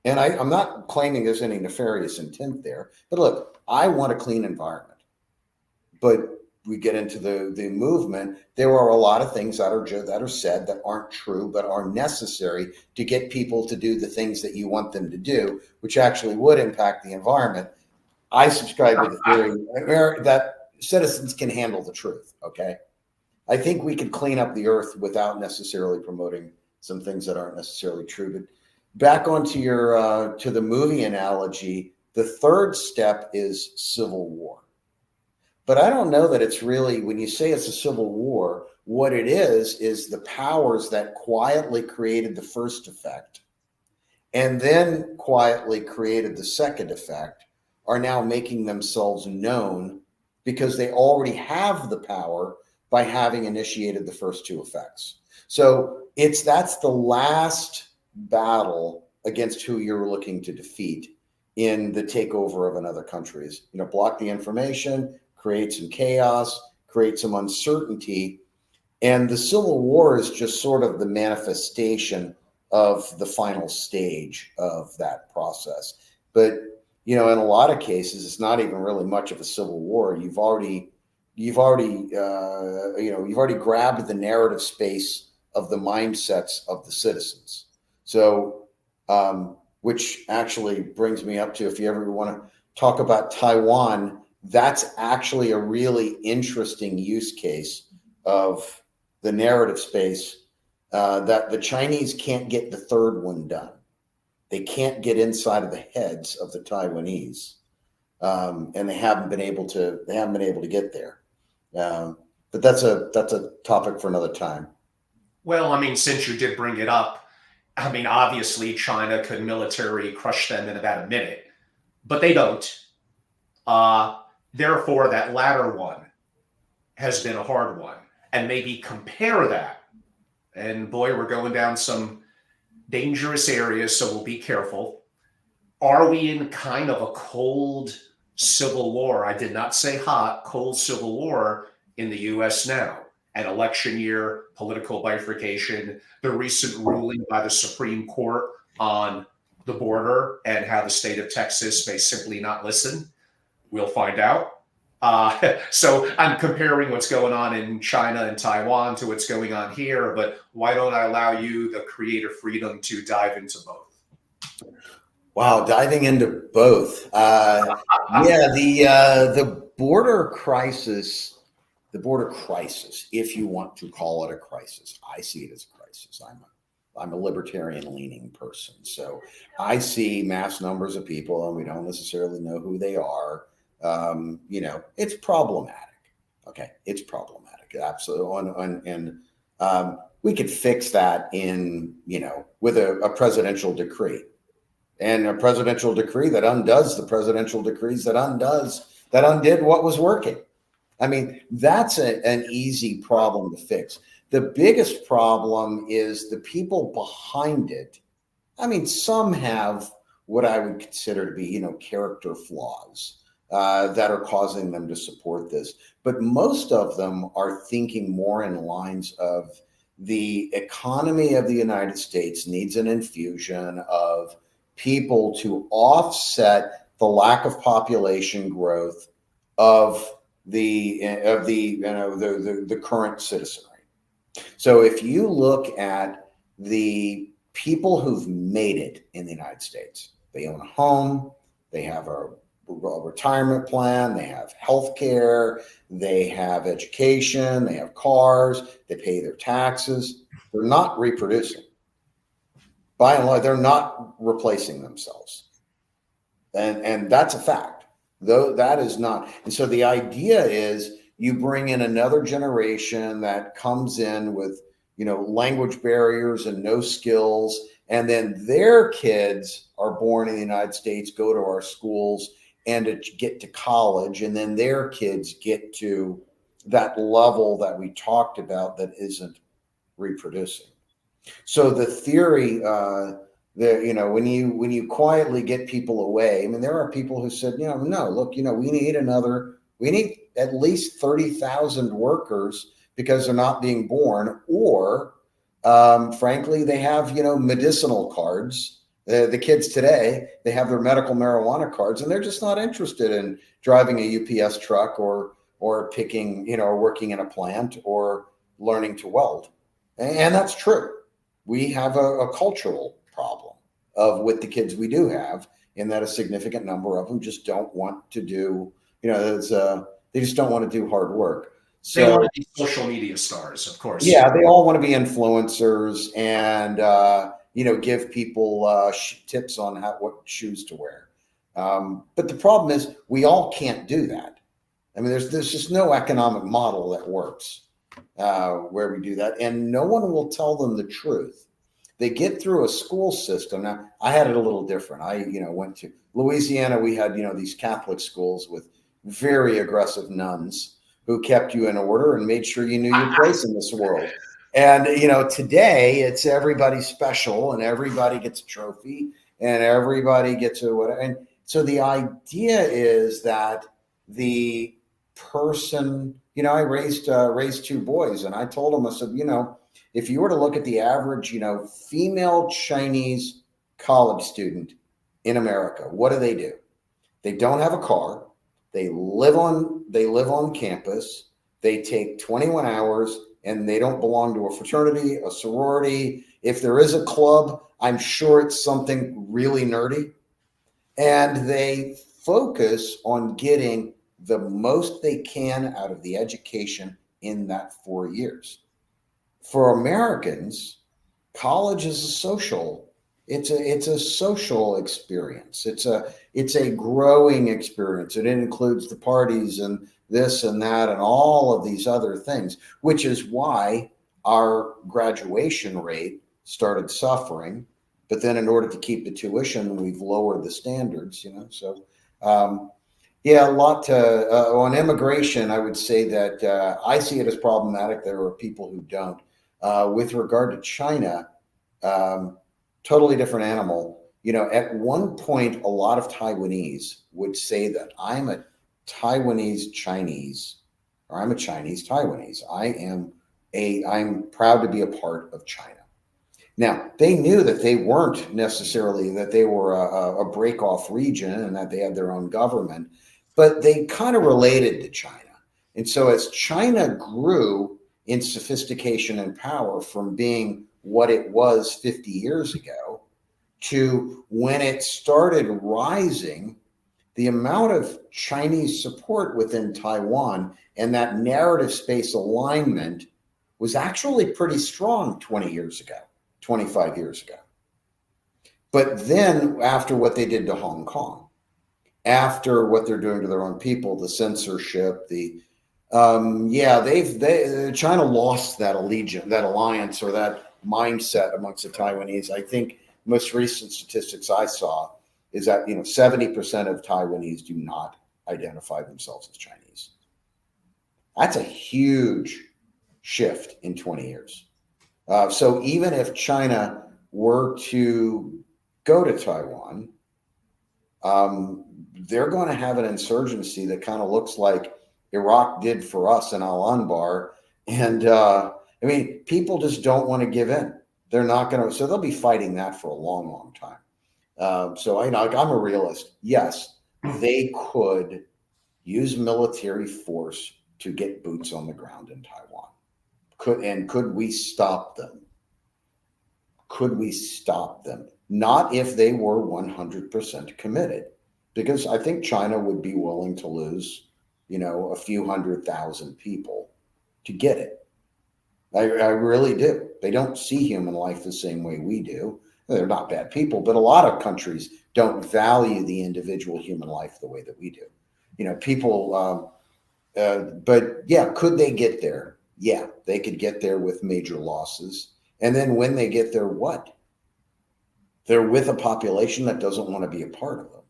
And I'm not claiming there's any nefarious intent there, but look, I want a clean environment. But we get into the movement, there are a lot of things that are said that aren't true, but are necessary to get people to do the things that you want them to do, which actually would impact the environment. I subscribe to the theory that citizens can handle the truth. Okay. I think we can clean up the earth without necessarily promoting some things that aren't necessarily true. But back onto your to the movie analogy, the third step is civil war. But I don't know that it's really, when you say it's a civil war, what it is the powers that quietly created the first effect and then quietly created the second effect are now making themselves known because they already have the power by having initiated the first two effects. So that's the last battle against who you're looking to defeat in the takeover of another country is, block the information, create some chaos, create some uncertainty. And the Civil War is just sort of the manifestation of the final stage of that process. But, in a lot of cases, it's not even really much of a civil war. You've already grabbed the narrative space of the mindsets of the citizens. So, which actually brings me up to, if you ever want to talk about Taiwan, that's actually a really interesting use case of the narrative space that the Chinese can't get the third one done. They can't get inside of the heads of the Taiwanese, and they haven't been able to get there. But that's a topic for another time. Well, since you did bring it up, obviously China could military crush them in about a minute, but they don't. Therefore, that latter one has been a hard one. And maybe compare that. And boy, we're going down some dangerous areas, so we'll be careful. Are we in kind of a cold civil war? I did not say hot, cold civil war in the US now. An election year, political bifurcation, the recent ruling by the Supreme Court on the border and how the state of Texas may simply not listen. We'll find out. So I'm comparing what's going on in China and Taiwan to what's going on here, but why don't I allow you the creative freedom to dive into both? Wow, diving into both. The border crisis, if you want to call it a crisis, I see it as a crisis. I'm a libertarian leaning person. So I see mass numbers of people and we don't necessarily know who they are. It's problematic. Okay. It's problematic. Absolutely. And we could fix that with a presidential decree, and a presidential decree that undoes the presidential decrees that undid what was working. That's an easy problem to fix. The biggest problem is the people behind it. Some have what I would consider to be, character flaws that are causing them to support this. But most of them are thinking more in lines of the economy of the United States needs an infusion of people to offset the lack of population growth of the current citizenry. So if you look at the people who've made it in the United States, they own a home, they have a retirement plan, they have health care, they have education, they have cars, they pay their taxes. They're not reproducing. By and large, they're not replacing themselves. And that's a fact, though that is not. And so the idea is you bring in another generation that comes in with, language barriers and no skills, and then their kids are born in the United States, go to our schools, and to get to college, and then their kids get to that level that we talked about that isn't reproducing. So the theory that, when you quietly get people away, I mean, there are people who said, no, look, we need at least 30,000 workers because they're not being born, or frankly, they have, medicinal cards. The kids today, they have their medical marijuana cards, and they're just not interested in driving a UPS truck or picking, or working in a plant or learning to weld. And that's true. We have a cultural problem with the kids we do have, in that a significant number of them just don't want to do, they just don't want to do hard work. So they want to be social media stars, of course. Yeah, they all want to be influencers and, give people tips on what shoes to wear. But the problem is we all can't do that. I mean, there's just no economic model that works where we do that. And no one will tell them the truth. They get through a school system. Now, I had it a little different. I, went to Louisiana. We had, these Catholic schools with very aggressive nuns who kept you in order and made sure you knew your place in this world. And, today it's everybody special and everybody gets a trophy and everybody gets a whatever. And so the idea is that the person, I raised two boys, and I told them, I said, if you were to look at the average, female Chinese college student in America, what do? They don't have a car. They live on campus. They take 21 hours, and they don't belong to a fraternity, a sorority. If there is a club, I'm sure it's something really nerdy. And they focus on getting the most they can out of the education in that 4 years. For Americans, college is it's a social experience. It's a growing experience. It includes the parties and this and that and all of these other things, which is why our graduation rate started suffering. But then in order to keep the tuition, we've lowered the standards, So, yeah, a lot on immigration. I would say that I see it as problematic. There are people who don't. With regard to China, totally different animal. At one point, a lot of Taiwanese would say that I'm a Taiwanese Chinese, or I'm a Chinese Taiwanese. I'm proud to be a part of China. Now, they knew that they weren't necessarily, that they were a break-off region and that they had their own government, but they kind of related to China. And so as China grew in sophistication and power from being what it was 50 years ago to when it started rising, the amount of Chinese support within Taiwan and that narrative space alignment was actually pretty strong 20 years ago, 25 years ago. But then after what they did to Hong Kong, after what they're doing to their own people, the censorship, China lost that allegiance, that alliance, or that mindset amongst the Taiwanese. I think most recent statistics I saw is that 70% of Taiwanese do not identify themselves as Chinese. That's a huge shift in 20 years. So even if China were to go to Taiwan, they're going to have an insurgency that kind of looks like Iraq did for us in Al-Anbar. And people just don't want to give in. They're not going to, so they'll be fighting that for a long, long time. So I'm a realist. Yes, they could use military force to get boots on the ground in Taiwan. Could we stop them? Could we stop them? Not if they were 100% committed, because I think China would be willing to lose, a few 100,000 people to get it. I really do. They don't see human life the same way we do. They're not bad people, but a lot of countries don't value the individual human life the way that we do. People, but yeah, could they get there? Yeah, they could get there with major losses. And then when they get there, what? They're with a population that doesn't want to be a part of them.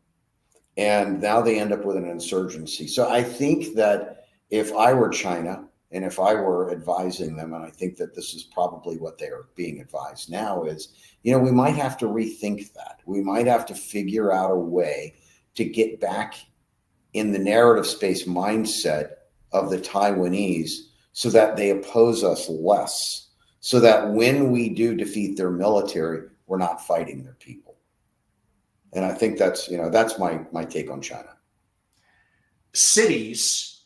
And now they end up with an insurgency. So I think that if I were China and if I were advising them, and I think that this is probably what they are being advised now is, we might have to rethink that. We might have to figure out a way to get back in the narrative space mindset of the Taiwanese so that they oppose us less, so that when we do defeat their military, we're not fighting their people. And I think that's my take on China. Cities,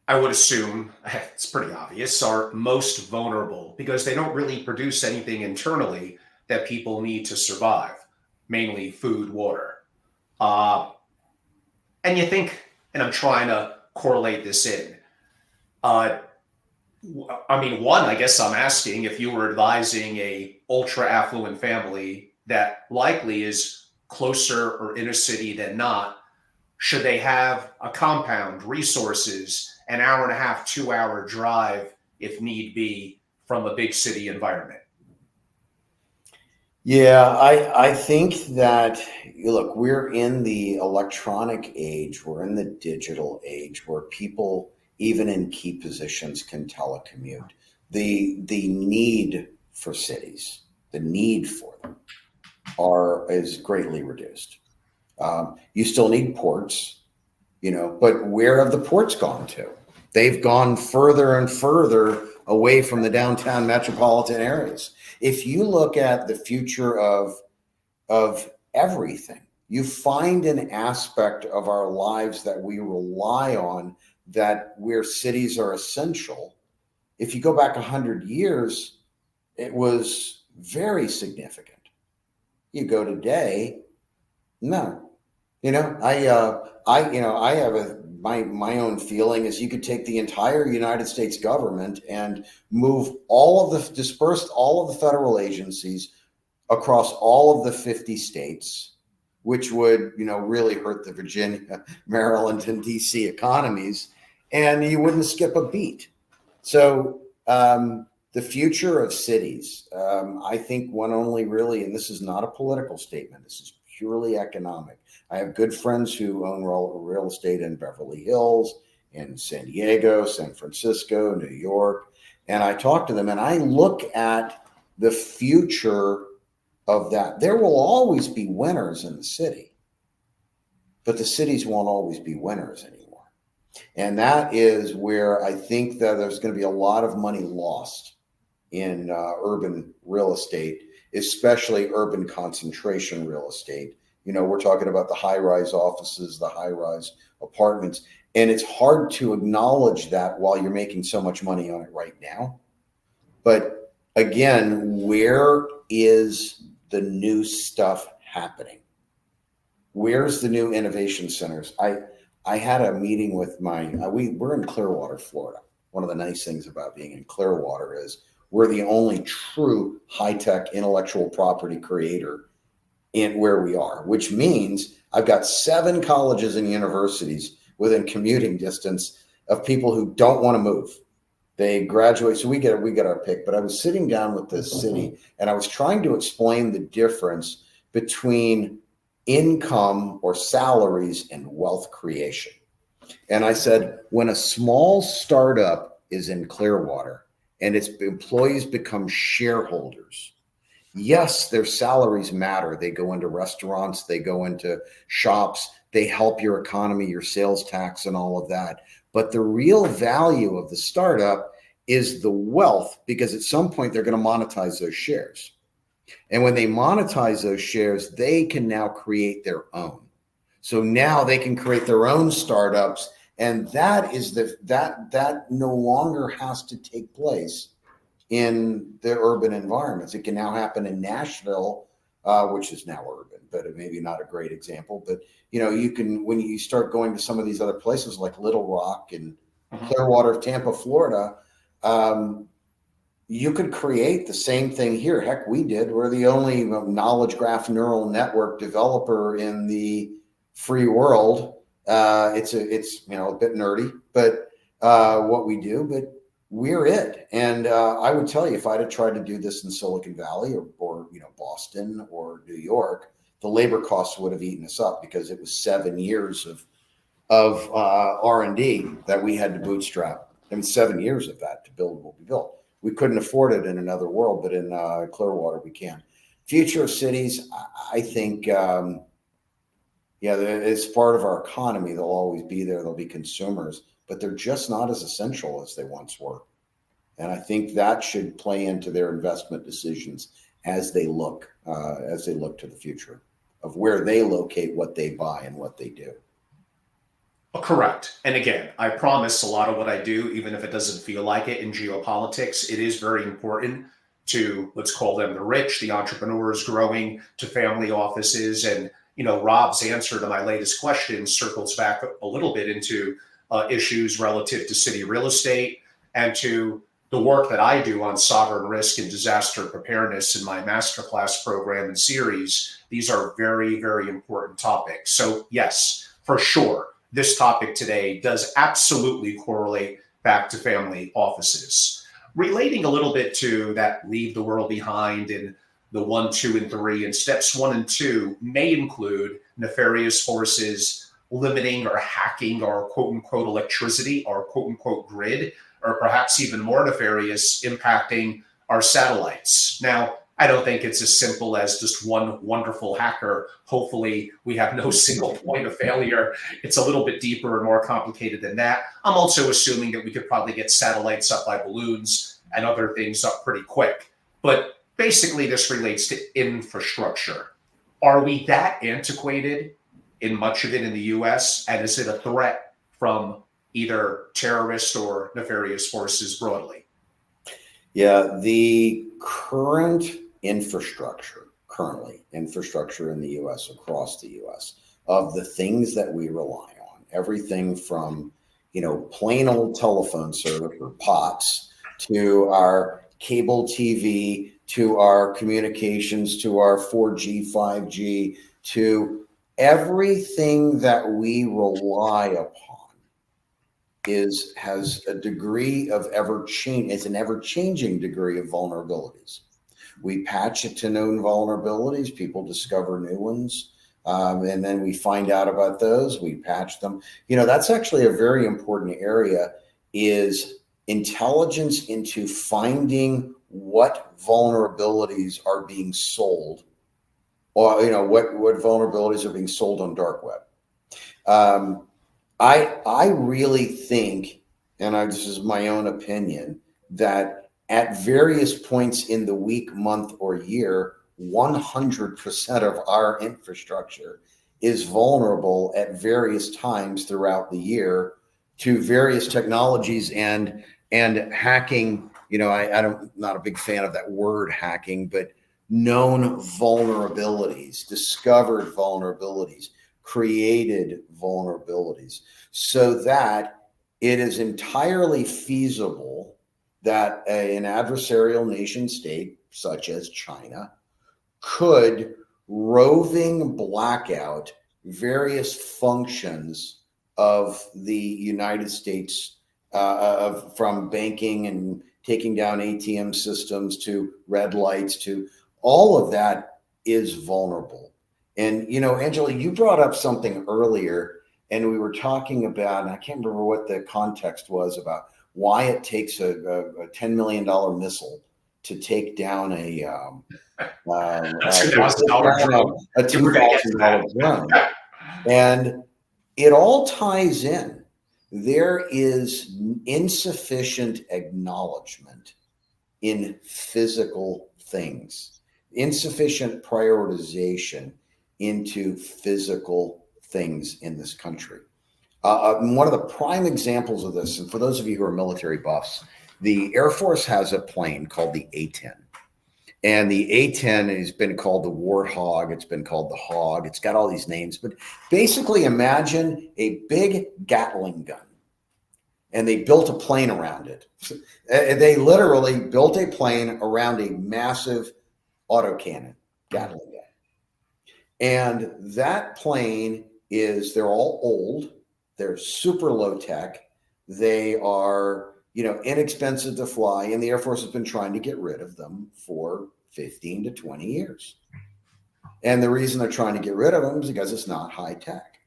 I would assume, it's pretty obvious, are most vulnerable because they don't really produce anything internally that people need to survive, mainly food, water. And you think, and I'm trying to correlate this in, one, I guess I'm asking if you were advising a ultra affluent family that likely is closer or in a city than not, should they have a compound, resources, an hour and a half, 2 hour drive, if need be, from a big city environment? Yeah, I think that, look, we're in the electronic age, we're in the digital age where people, even in key positions, can telecommute. The need for cities, the need for them is greatly reduced. You still need ports, but where have the ports gone to? They've gone further and further away from the downtown metropolitan areas. If you look at the future of everything, you find an aspect of our lives that we rely on, that where cities are essential. If you go back 100 years, it was very significant. You go today, no. I have my own feeling is you could take the entire United States government and disperse all of the federal agencies across all of the 50 states, which would, really hurt the Virginia, Maryland, and DC economies, and you wouldn't skip a beat. So the future of cities, I think one only really, and this is not a political statement, this is purely economic. I have good friends who own real estate in Beverly Hills, in San Diego, San Francisco, New York, and I talk to them and I look at the future of that. There will always be winners in the city, but the cities won't always be winners anymore. And that is where I think that there's going to be a lot of money lost in urban real estate, especially urban concentration real estate. We're talking about the high-rise offices, the high-rise apartments, and it's hard to acknowledge that while you're making so much money on it right now. But again, where is the new stuff happening? Where's the new innovation centers? I had a meeting with we're in Clearwater, Florida. One of the nice things about being in Clearwater is we're the only true high-tech intellectual property creator in where we are, which means I've got 7 colleges and universities within commuting distance of people who don't want to move. They graduate, so we get our pick. But I was sitting down with this city and I was trying to explain the difference between income or salaries and wealth creation. And I said, when a small startup is in Clearwater and its employees become shareholders, yes, their salaries matter. They go into restaurants, they go into shops, they help your economy, your sales tax, and all of that. But the real value of the startup is the wealth, because at some point they're going to monetize those shares. And when they monetize those shares, they can now create their own. So now they can create their own startups, and that is that no longer has to take place in the urban environments. It can now happen in Nashville, which is now urban, but maybe not a great example. But you can, when you start going to some of these other places like Little Rock and Clearwater, Tampa, Florida, you could create the same thing here. Heck, we did. We're the only knowledge graph neural network developer in the free world. It's a bit nerdy, but what we do, but we're it. And I would tell you, if I'd have tried to do this in Silicon Valley or Boston or New York, the labor costs would have eaten us up, because it was 7 years of R&D that we had to bootstrap. I mean, 7 years of that to build what we built. We couldn't afford it in another world, but in Clearwater we can. Future of cities, I think, it's part of our economy. They'll always be there. They'll be consumers, but they're just not as essential as they once were. And I think that should play into their investment decisions as they look to the future of where they locate what they buy and what they do. Correct. And again, I promise a lot of what I do, even if it doesn't feel like it in geopolitics, it is very important to, let's call them the rich, the entrepreneurs growing, to family offices. And, Rob's answer to my latest question circles back a little bit into issues relative to city real estate and to the work that I do on sovereign risk and disaster preparedness in my masterclass program and series. These are very, very important topics. So yes, for sure, this topic today does absolutely correlate back to family offices. Relating a little bit to that leave the world behind and the 1, 2, and 3, and steps 1 and 2 may include nefarious forces limiting or hacking our quote unquote electricity, our quote unquote grid, or perhaps even more nefarious, impacting our satellites. Now, I don't think it's as simple as just one wonderful hacker. Hopefully, we have no single point of failure. It's a little bit deeper and more complicated than that. I'm also assuming that we could probably get satellites up by balloons and other things up pretty quick. But basically, this relates to infrastructure. Are we that antiquated in much of it in the US? And is it a threat from either terrorist or nefarious forces broadly? Yeah, the infrastructure in the US, across the US, of the things that we rely on, everything from, plain old telephone service or POTS to our cable TV, to our communications, to our 4G, 5G, to everything that we rely upon has a degree of it's an ever-changing degree of vulnerabilities. We patch it to known vulnerabilities. People discover new ones. And then we find out about those. We patch them. That's actually a very important area, is intelligence into finding what vulnerabilities are being sold, or, what vulnerabilities are being sold on dark web. I really think, and this is my own opinion, that at various points in the week, month, or year, 100% of our infrastructure is vulnerable at various times throughout the year to various technologies and hacking. I'm not a big fan of that word hacking, but known vulnerabilities, discovered vulnerabilities, created vulnerabilities, so that it is entirely feasible that an adversarial nation state such as China could roving blackout various functions of the United States, from banking and taking down ATM systems to red lights, to all of that is vulnerable. And, Angela, you brought up something earlier, and we were talking about, and I can't remember what the context was, about why it takes a $10 million missile to take down a $2,000 drone. And it all ties in. There is insufficient acknowledgement in physical things, insufficient prioritization into physical things in this country. One of the prime examples of this, and for those of you who are military buffs, the Air Force has a plane called the A-10. And the A-10 has been called the Warthog. It's been called the Hog. It's got all these names. But basically imagine a big Gatling gun. and they built a plane around it. They literally built a plane around a massive autocannon, Gatling gun. And that plane they're all old, they're super low tech, they are, inexpensive to fly, and the Air Force has been trying to get rid of them for 15 to 20 years. And the reason they're trying to get rid of them is because it's not high tech.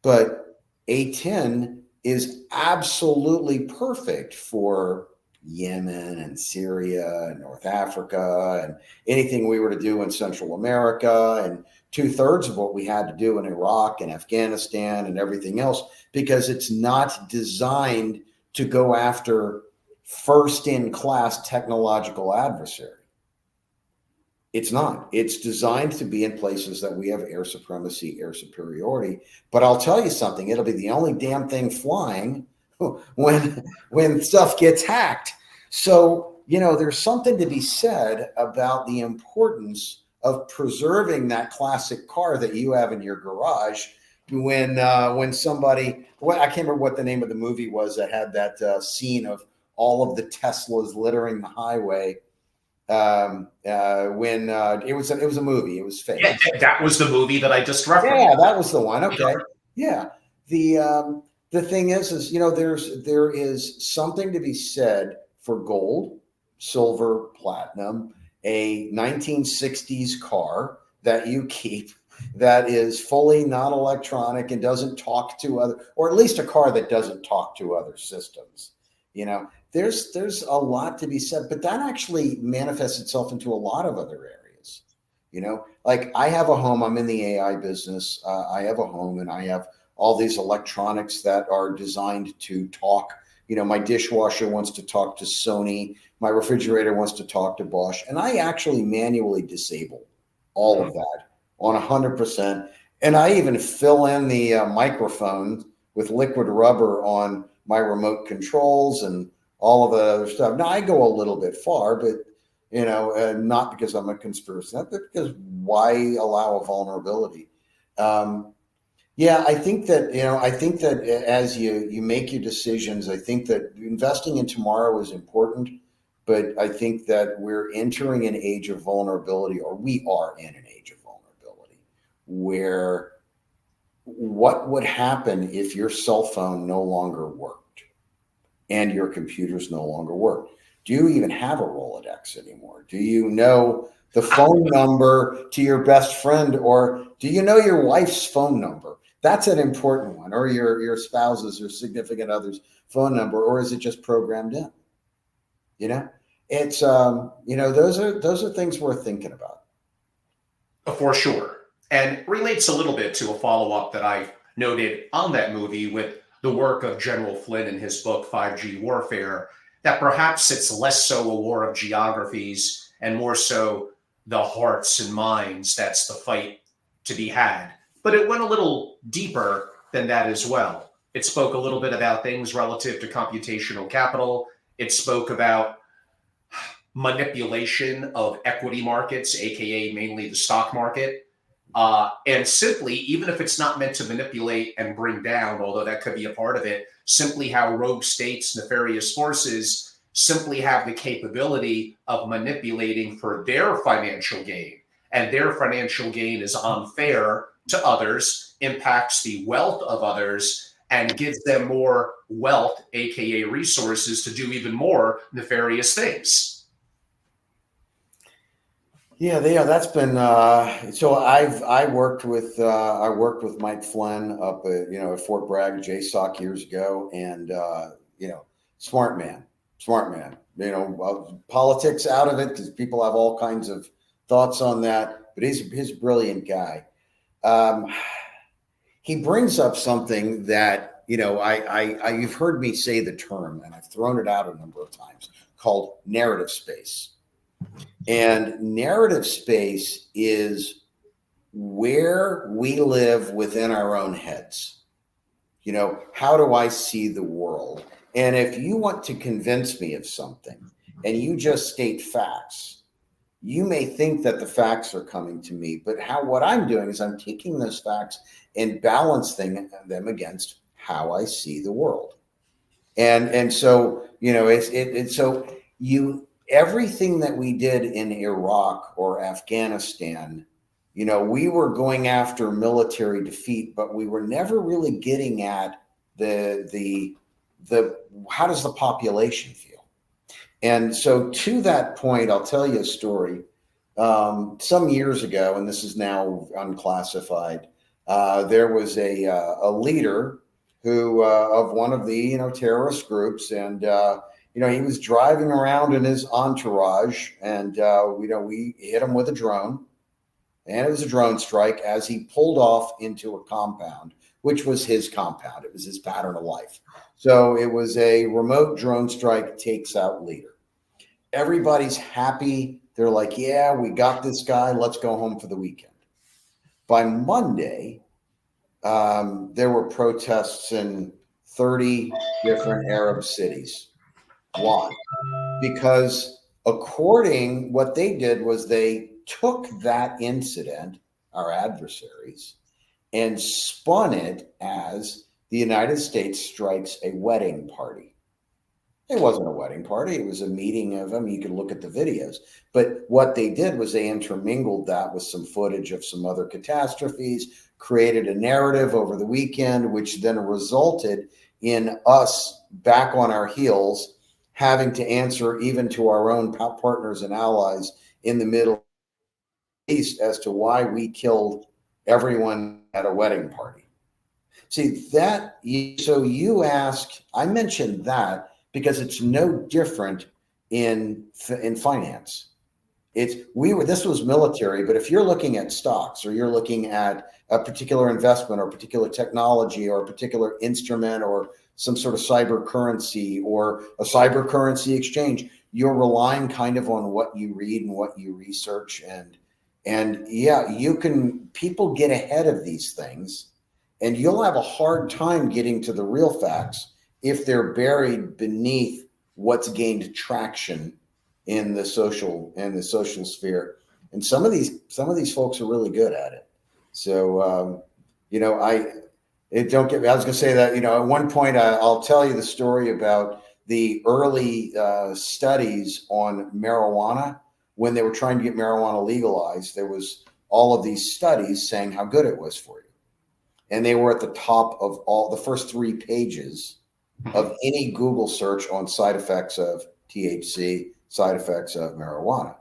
But A-10 is absolutely perfect for Yemen and Syria and North Africa and anything we were to do in Central America, and 2/3 of what we had to do in Iraq and Afghanistan and everything else, because it's not designed to go after first-in-class technological adversary. It's not. It's designed to be in places that we have air supremacy, air superiority. But I'll tell you something, it'll be the only damn thing flying when stuff gets hacked. So, there's something to be said about the importance of preserving that classic car that you have in your garage when somebody, I can't remember what the name of the movie was that had that scene of all of the Teslas littering the highway. When it was a movie, it was fake. Yeah, that was the movie that I just referenced. Yeah, that was the one. Okay. Yeah. The thing is, there is something to be said for gold, silver, platinum, a 1960s car that you keep that is fully non-electronic and doesn't talk to other, or at least a car that doesn't talk to other systems. There's a lot to be said, but that actually manifests itself into a lot of other areas. Like I have a home, I'm in the AI business. I have a home and I have all these electronics that are designed to talk. My dishwasher wants to talk to Sony. My refrigerator wants to talk to Bosch. And I actually manually disable all of that on 100%. And I even fill in the microphone with liquid rubber on my remote controls and all of the other stuff. Now I go a little bit far, but not because I'm a conspiracy, but because why allow a vulnerability? I think that as you make your decisions, I think that investing in tomorrow is important, but I think that we're entering an age of vulnerability, or we are in an age of vulnerability, where what would happen if your cell phone no longer worked and your computers no longer work? Do you even have a Rolodex anymore? Do you know the phone number to your best friend, or do you know your wife's phone number? That's an important one, or your spouse's or significant other's phone number, or is it just programmed in? It's those are things worth thinking about. For sure. And relates a little bit to a follow-up that I noted on that movie with the work of General Flynn in his book, 5G Warfare, that perhaps it's less so a war of geographies and more so the hearts and minds. That's the fight to be had. But it went a little deeper than that as well. It spoke a little bit about things relative to computational capital. It spoke about manipulation of equity markets, aka mainly the stock market. And simply, even if it's not meant to manipulate and bring down, although that could be a part of it, simply how rogue states, nefarious forces simply have the capability of manipulating for their financial gain. And their financial gain is unfair to others, impacts the wealth of others, and gives them more wealth, aka resources, to do even more nefarious things. Yeah, that's been so I worked with Mike Flynn up at Fort Bragg, JSOC years ago, and smart man, politics out of it because people have all kinds of thoughts on that, but he's a brilliant guy. He brings up something that you've heard me say the term, and I've thrown it out a number of times, called narrative space. And narrative space is where we live within our own heads. How do I see the world? And if you want to convince me of something and you just state facts, you may think that the facts are coming to me, but what I'm doing is I'm taking those facts and balancing them against how I see the world. And so, so everything that we did in Iraq or Afghanistan, we were going after military defeat, but we were never really getting at the how does the population feel? And so to that point, I'll tell you a story. Some years ago, and this is now unclassified, there was a leader who of one of the terrorist groups, and he was driving around in his entourage, and we hit him with a drone, and it was a drone strike as he pulled off into a compound, which was his compound. It was his pattern of life. So it was a remote drone strike takes out leader. Everybody's happy. They're like, yeah, we got this guy. Let's go home for the weekend. By Monday, there were protests in 30 different Arab cities. Why? Because what they did was they took that incident, our adversaries, and spun it as the United States strikes a wedding party. It wasn't a wedding party. It was a meeting of them. You can look at the videos. But what they did was they intermingled that with some footage of some other catastrophes, created a narrative over the weekend, which then resulted in us back on our heels, having to answer even to our own partners and allies in the Middle East as to why we killed everyone at a wedding party. See, so you ask, I mentioned that because it's no different in finance. This was military, but if you're looking at stocks, or you're looking at a particular investment or particular technology or a particular instrument or some sort of cyber currency or a cyber currency exchange, you're relying kind of on what you read and what you research. And yeah, people get ahead of these things, and you'll have a hard time getting to the real facts if they're buried beneath what's gained traction in the social sphere. And some of these folks are really good at it. So I was going to say that at one point I'll tell you the story about the early studies on marijuana. When they were trying to get marijuana legalized, there was all of these studies saying how good it was for you, and they were at the top of all the first 3 pages of any Google search on side effects of THC, side effects of marijuana.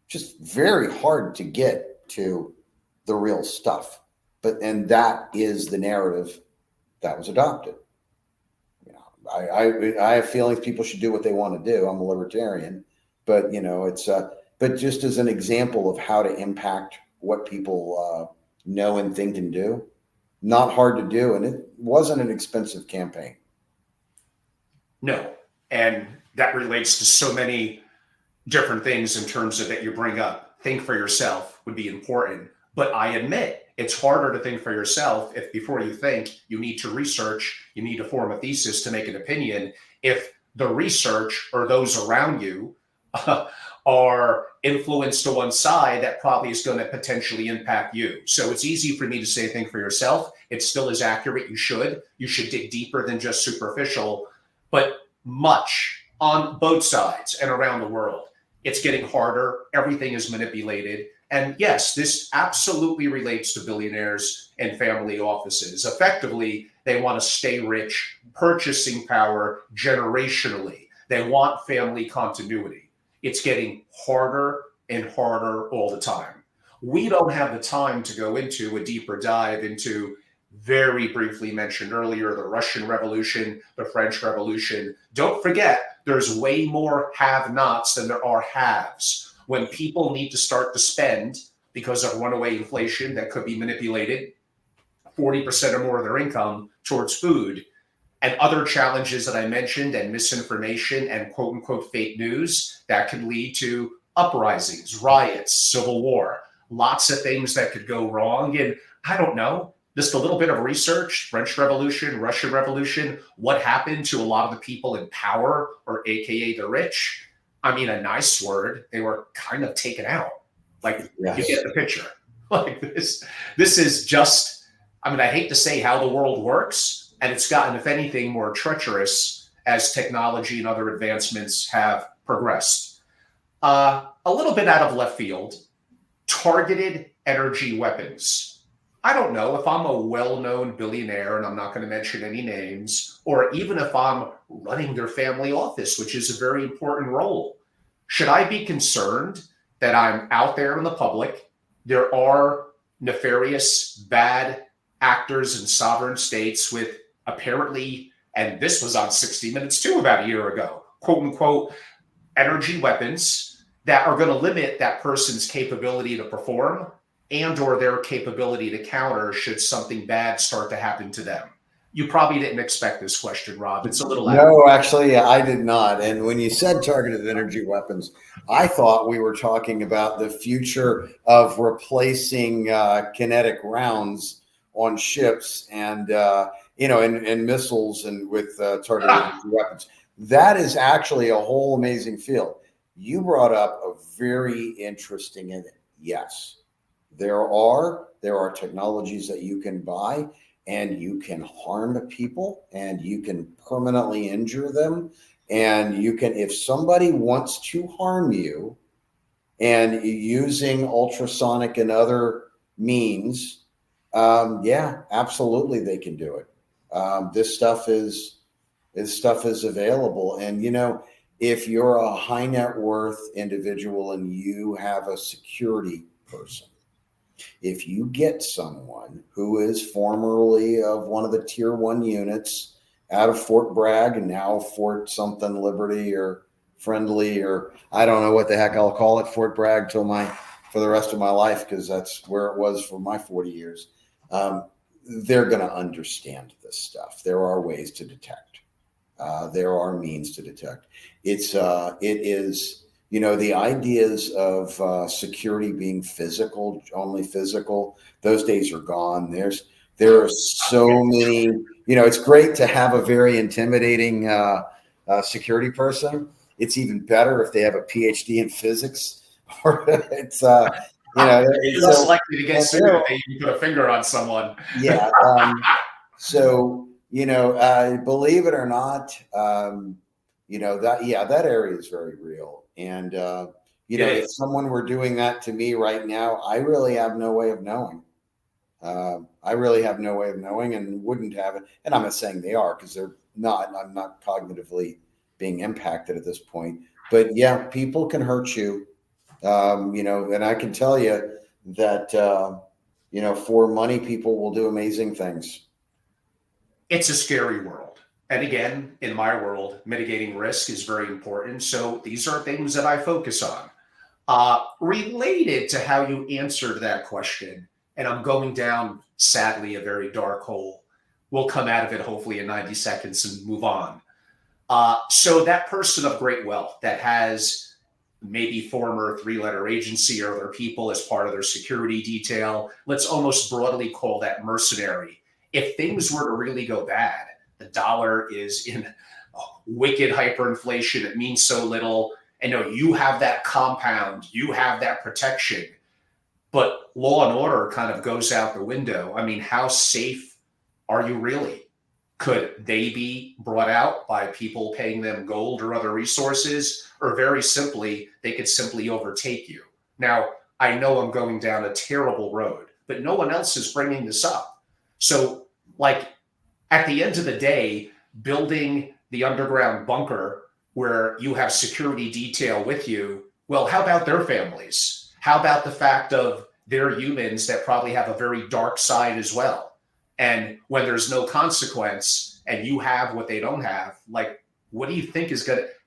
Just very hard to get to the real stuff. And that is the narrative that was adopted. I have feelings people should do what they want to do. I'm a libertarian, but it's but just as an example of how to impact what people know and think and do, not hard to do, and it wasn't an expensive campaign. No, and that relates to so many different things in terms of that you bring up. Think for yourself would be important, but I admit it's harder to think for yourself if before you think you need to research, you need to form a thesis to make an opinion. If the research or those around you are influenced to one side, that probably is going to potentially impact you. So it's easy for me to say think for yourself. It still is accurate. You should dig deeper than just superficial, but much on both sides and around the world. It's getting harder. Everything is manipulated. And yes, this absolutely relates to billionaires and family offices. Effectively, they want to stay rich, purchasing power generationally. They want family continuity. It's getting harder and harder all the time. We don't have the time to go into a deeper dive into, very briefly mentioned earlier, the Russian Revolution, the French Revolution. Don't forget, there's way more have-nots than there are haves. When people need to start to spend because of runaway inflation that could be manipulated, 40% or more of their income towards food, and other challenges that I mentioned, and misinformation and quote unquote fake news that can lead to uprisings, riots, civil war, lots of things that could go wrong. And I don't know, just a little bit of research, French Revolution, Russian Revolution, what happened to a lot of the people in power, or AKA the rich? I mean, a nice word, they were kind of taken out. Like, yes. You get the picture. Like this is just, I mean, I hate to say how the world works, and it's gotten, if anything, more treacherous as technology and other advancements have progressed. A little bit out of left field, targeted energy weapons. I don't know if I'm a well-known billionaire, and I'm not going to mention any names, or even if I'm running their family office, which is a very important role. Should I be concerned that I'm out there in the public? There are nefarious, bad actors in sovereign states with apparently, and this was on 60 Minutes too about a year ago, quote unquote, energy weapons that are going to limit that person's capability to perform and or their capability to counter should something bad start to happen to them. You probably didn't expect this question, Rob. It's a little No, actually, I did not. And when you said targeted energy weapons, I thought we were talking about the future of replacing kinetic rounds on ships and and missiles and with targeted energy weapons. That is actually a whole amazing field. You brought up a very interesting, and yes, there are technologies that you can buy and you can harm people and you can permanently injure them. And you can, if somebody wants to harm you and using ultrasonic and other means, yeah, absolutely, they can do it. This stuff is available. And, if you're a high net worth individual and you have a security person, if you get someone who is formerly of one of the tier 1 units out of Fort Bragg and now Fort something Liberty or Friendly, or I don't know what the heck I'll call it, Fort Bragg for the rest of my life, because that's where it was for my 40 years. They're going to understand this stuff. There are ways to detect. There are means to detect. It is, the ideas of security being only physical, those days are gone. There are so many, it's great to have a very intimidating security person. It's even better if they have a PhD in physics, or it's, it's less likely to get sued if they put a finger on someone. Yeah. So, believe it or not, that area is very real. And, if someone were doing that to me right now, I really have no way of knowing. And wouldn't have it. And I'm not saying they are, because they're not. I'm not cognitively being impacted at this point. But yeah, people can hurt you. And I can tell you that, for money, people will do amazing things. It's a scary world. And again, in my world, mitigating risk is very important. So these are things that I focus on. Related to how you answered that question, and I'm going down, sadly, a very dark hole. We'll come out of it hopefully in 90 seconds and move on. So that person of great wealth that has maybe former 3-letter agency or other people as part of their security detail, let's almost broadly call that mercenary. If things were to really go bad, the dollar is in wicked hyperinflation. It means so little. And you have that compound, you have that protection, but law and order kind of goes out the window. I mean, how safe are you really? Could they be brought out by people paying them gold or other resources? Or very simply, they could simply overtake you. Now, I know I'm going down a terrible road, but no one else is bringing this up. So, at the end of the day, building the underground bunker where you have security detail with you, well, how about their families? How about the fact of they're humans that probably have a very dark side as well? And when there's no consequence and you have what they don't have, what do you think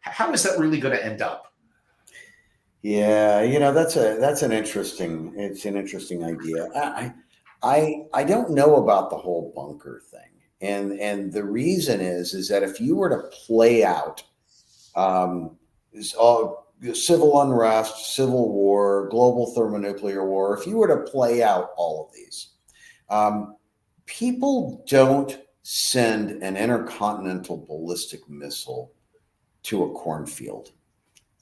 how is that really going to end up? Yeah, that's an interesting idea. I don't know about the whole bunker thing. And the reason is that if you were to play out civil unrest, civil war, global thermonuclear war, if you were to play out all of these, people don't send an intercontinental ballistic missile to a cornfield.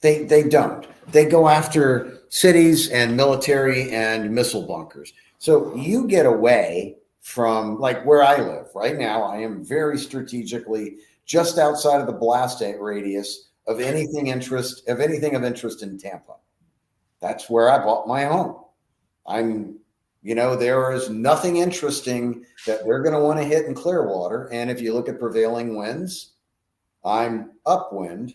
They don't. They go after cities and military and missile bunkers. So you get away from, like where I live right now. I am very strategically just outside of the blast radius of anything of interest in Tampa. That's where I bought my home. There is nothing interesting that they're going to want to hit in Clearwater. And if you look at prevailing winds, I'm upwind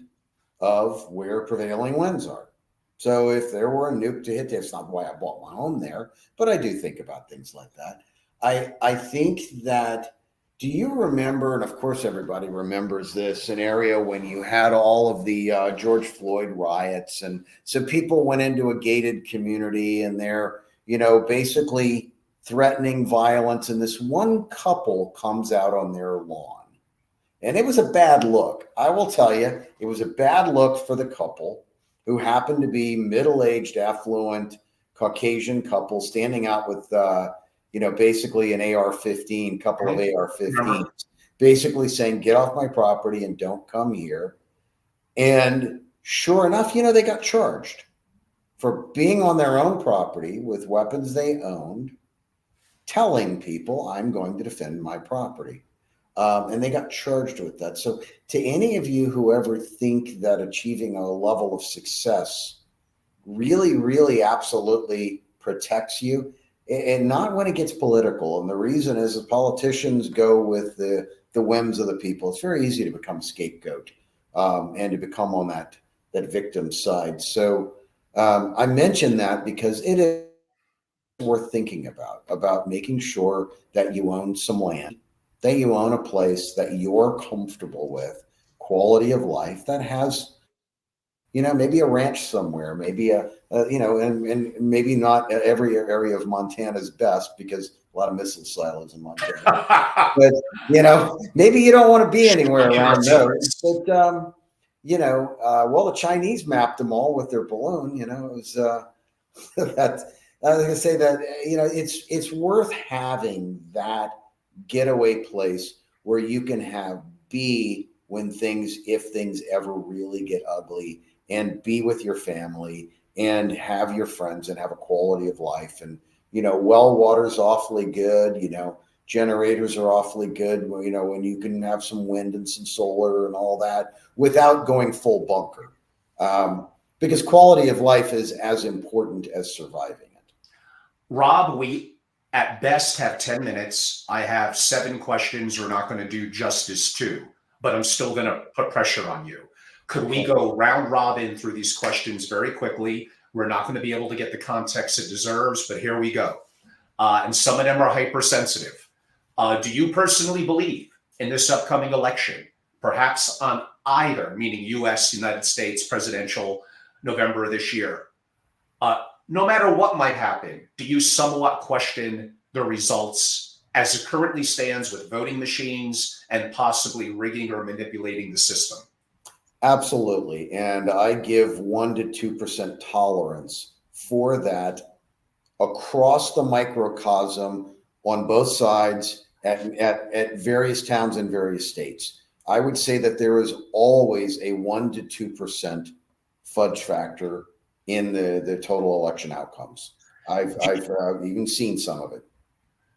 of where prevailing winds are. So if there were a nuke to hit, that's not why I bought my home there, but I do think about things like that. I think that, do you remember, and of course everybody remembers this scenario when you had all of the George Floyd riots, and so people went into a gated community and they're, basically threatening violence, and this one couple comes out on their lawn. And it was a bad look. I will tell you, it was a bad look for the couple, who happened to be middle-aged, affluent, Caucasian couple standing out with, basically an AR-15, couple of AR-15s, basically saying, get off my property and don't come here. And sure enough, they got charged for being on their own property with weapons they owned, telling people, I'm going to defend my property. And they got charged with that. So to any of you who ever think that achieving a level of success really, really absolutely protects you, and not when it gets political. And the reason is that politicians go with the whims of the people. It's very easy to become a scapegoat and to become on that victim side. So I mention that because it is worth thinking about making sure that you own some land, that you own a place that you're comfortable with, quality of life that has, maybe a ranch somewhere, maybe and maybe not every area of Montana is best because a lot of missile silos in Montana. But, maybe you don't want to be anywhere around those. But, the Chinese mapped them all with their balloon, it was that I was going to say that, it's worth having that getaway place where you can be if things ever really get ugly, and be with your family and have your friends and have a quality of life. And, well water's awfully good, generators are awfully good, when you can have some wind and some solar and all that without going full bunker. Because quality of life is as important as surviving it. Rob, we at best have 10 minutes. I have 7 questions we're not going to do justice to, but I'm still going to put pressure on you. Could we go round robin through these questions very quickly? We're not going to be able to get the context it deserves, but here we go. And some of them are hypersensitive. Do you personally believe in this upcoming election, perhaps on either, meaning U.S., United States, presidential, November of this year, no matter what might happen, do you somewhat question the results as it currently stands with voting machines and possibly rigging or manipulating the system? Absolutely. And I give 1% to 2% tolerance for that across the microcosm on both sides at various towns in various states. I would say that there is always a 1% to 2% fudge factor in the total election outcomes. I've even seen some of it.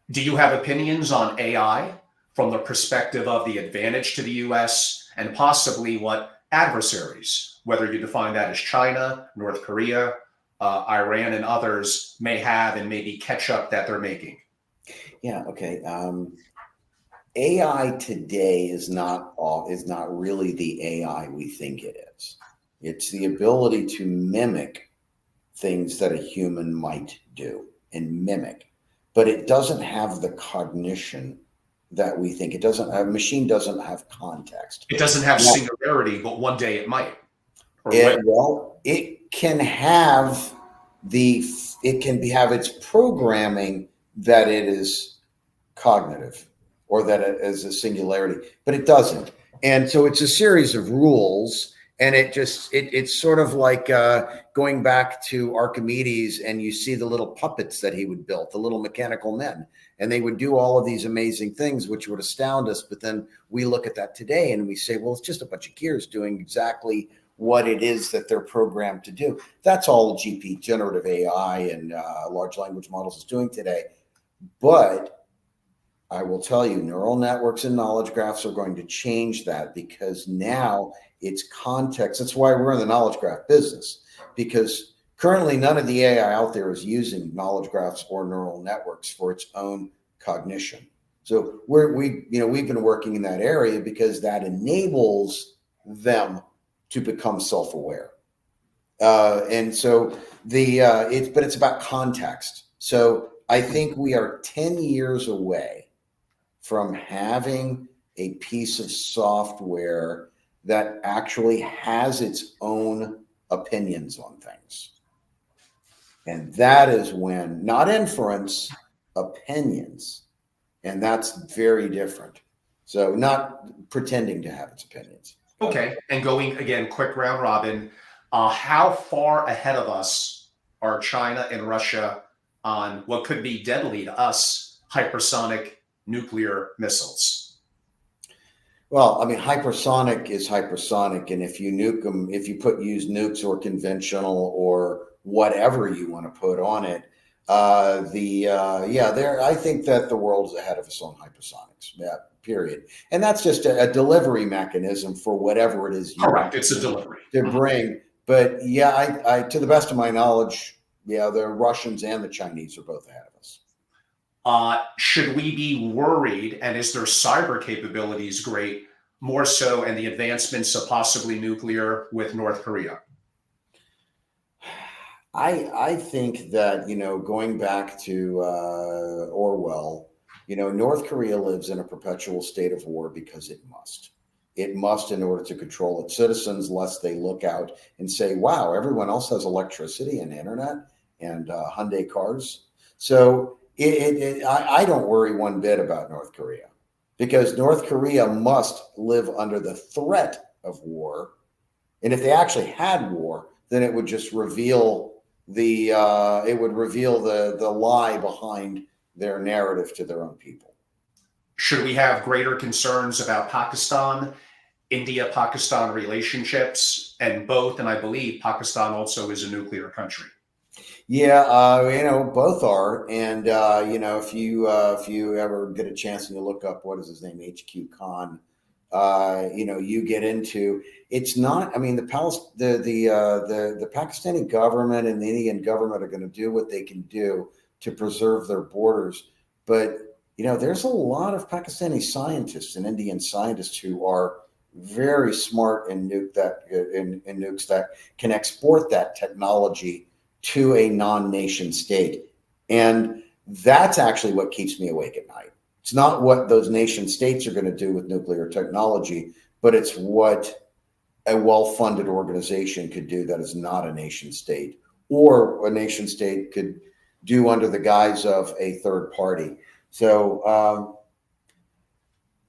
Do you have opinions on AI from the perspective of the advantage to the U.S. and possibly what adversaries, whether you define that as China, North Korea, Iran, and others, may have and maybe catch up that they're making? Yeah. Okay. AI today is not really the AI we think it is. It's the ability to mimic things that a human might do and mimic, but it doesn't have the cognition that we think. A machine doesn't have context. It doesn't have singularity, but one day it might. It can have its programming that it is cognitive or that it is a singularity, but it doesn't. And so it's a series of rules. And it's sort of like going back to Archimedes, and you see the little puppets that he would build, the little mechanical men, and they would do all of these amazing things, which would astound us. But then we look at that today and we say, well, it's just a bunch of gears doing exactly what it is that they're programmed to do. That's all generative AI and large language models is doing today. But I will tell you, neural networks and knowledge graphs are going to change that, because now it's context. That's why we're in the knowledge graph business, because currently none of the AI out there is using knowledge graphs or neural networks for its own cognition. So we've been working in that area because that enables them to become self-aware. And so it's about context. So I think we are 10 years away from having a piece of software that actually has its own opinions on things. And that is when, not inference, opinions. And that's very different. So not pretending to have its opinions. Okay. And going again, quick round robin. How far ahead of us are China and Russia on what could be deadly to us hypersonic nuclear missiles? Well, I mean, hypersonic is hypersonic, and if you nuke them, if you use nukes or conventional or whatever you want to put on it, I think that the world is ahead of us on hypersonics. Yeah, period. And that's just a delivery mechanism for whatever it is you Correct. It's a delivery to bring. But yeah, I to the best of my knowledge, yeah, the Russians and the Chinese are both ahead of us. Should we be worried, and is their cyber capabilities great, more so, and the advancements of possibly nuclear with North Korea? I think that, going back to Orwell, North Korea lives in a perpetual state of war because it must. It must in order to control its citizens, lest they look out and say, wow, everyone else has electricity and internet and Hyundai cars. So I don't worry one bit about North Korea, because North Korea must live under the threat of war. And if they actually had war, then it would just reveal the lie behind their narrative to their own people. Should we have greater concerns about Pakistan, India-Pakistan relationships, and both? And I believe Pakistan also is a nuclear country. Yeah, both are. And, if you ever get a chance and you look up, what is his name, HQ Khan, you get into, it's not, I mean, the Pakistani government and the Indian government are going to do what they can do to preserve their borders. But, there's a lot of Pakistani scientists and Indian scientists who are very smart in nukes that can export that technology to a non-nation state. And that's actually what keeps me awake at night. It's not what those nation states are going to do with nuclear technology, but it's what a well-funded organization could do that is not a nation state, or a nation state could do under the guise of a third party. So,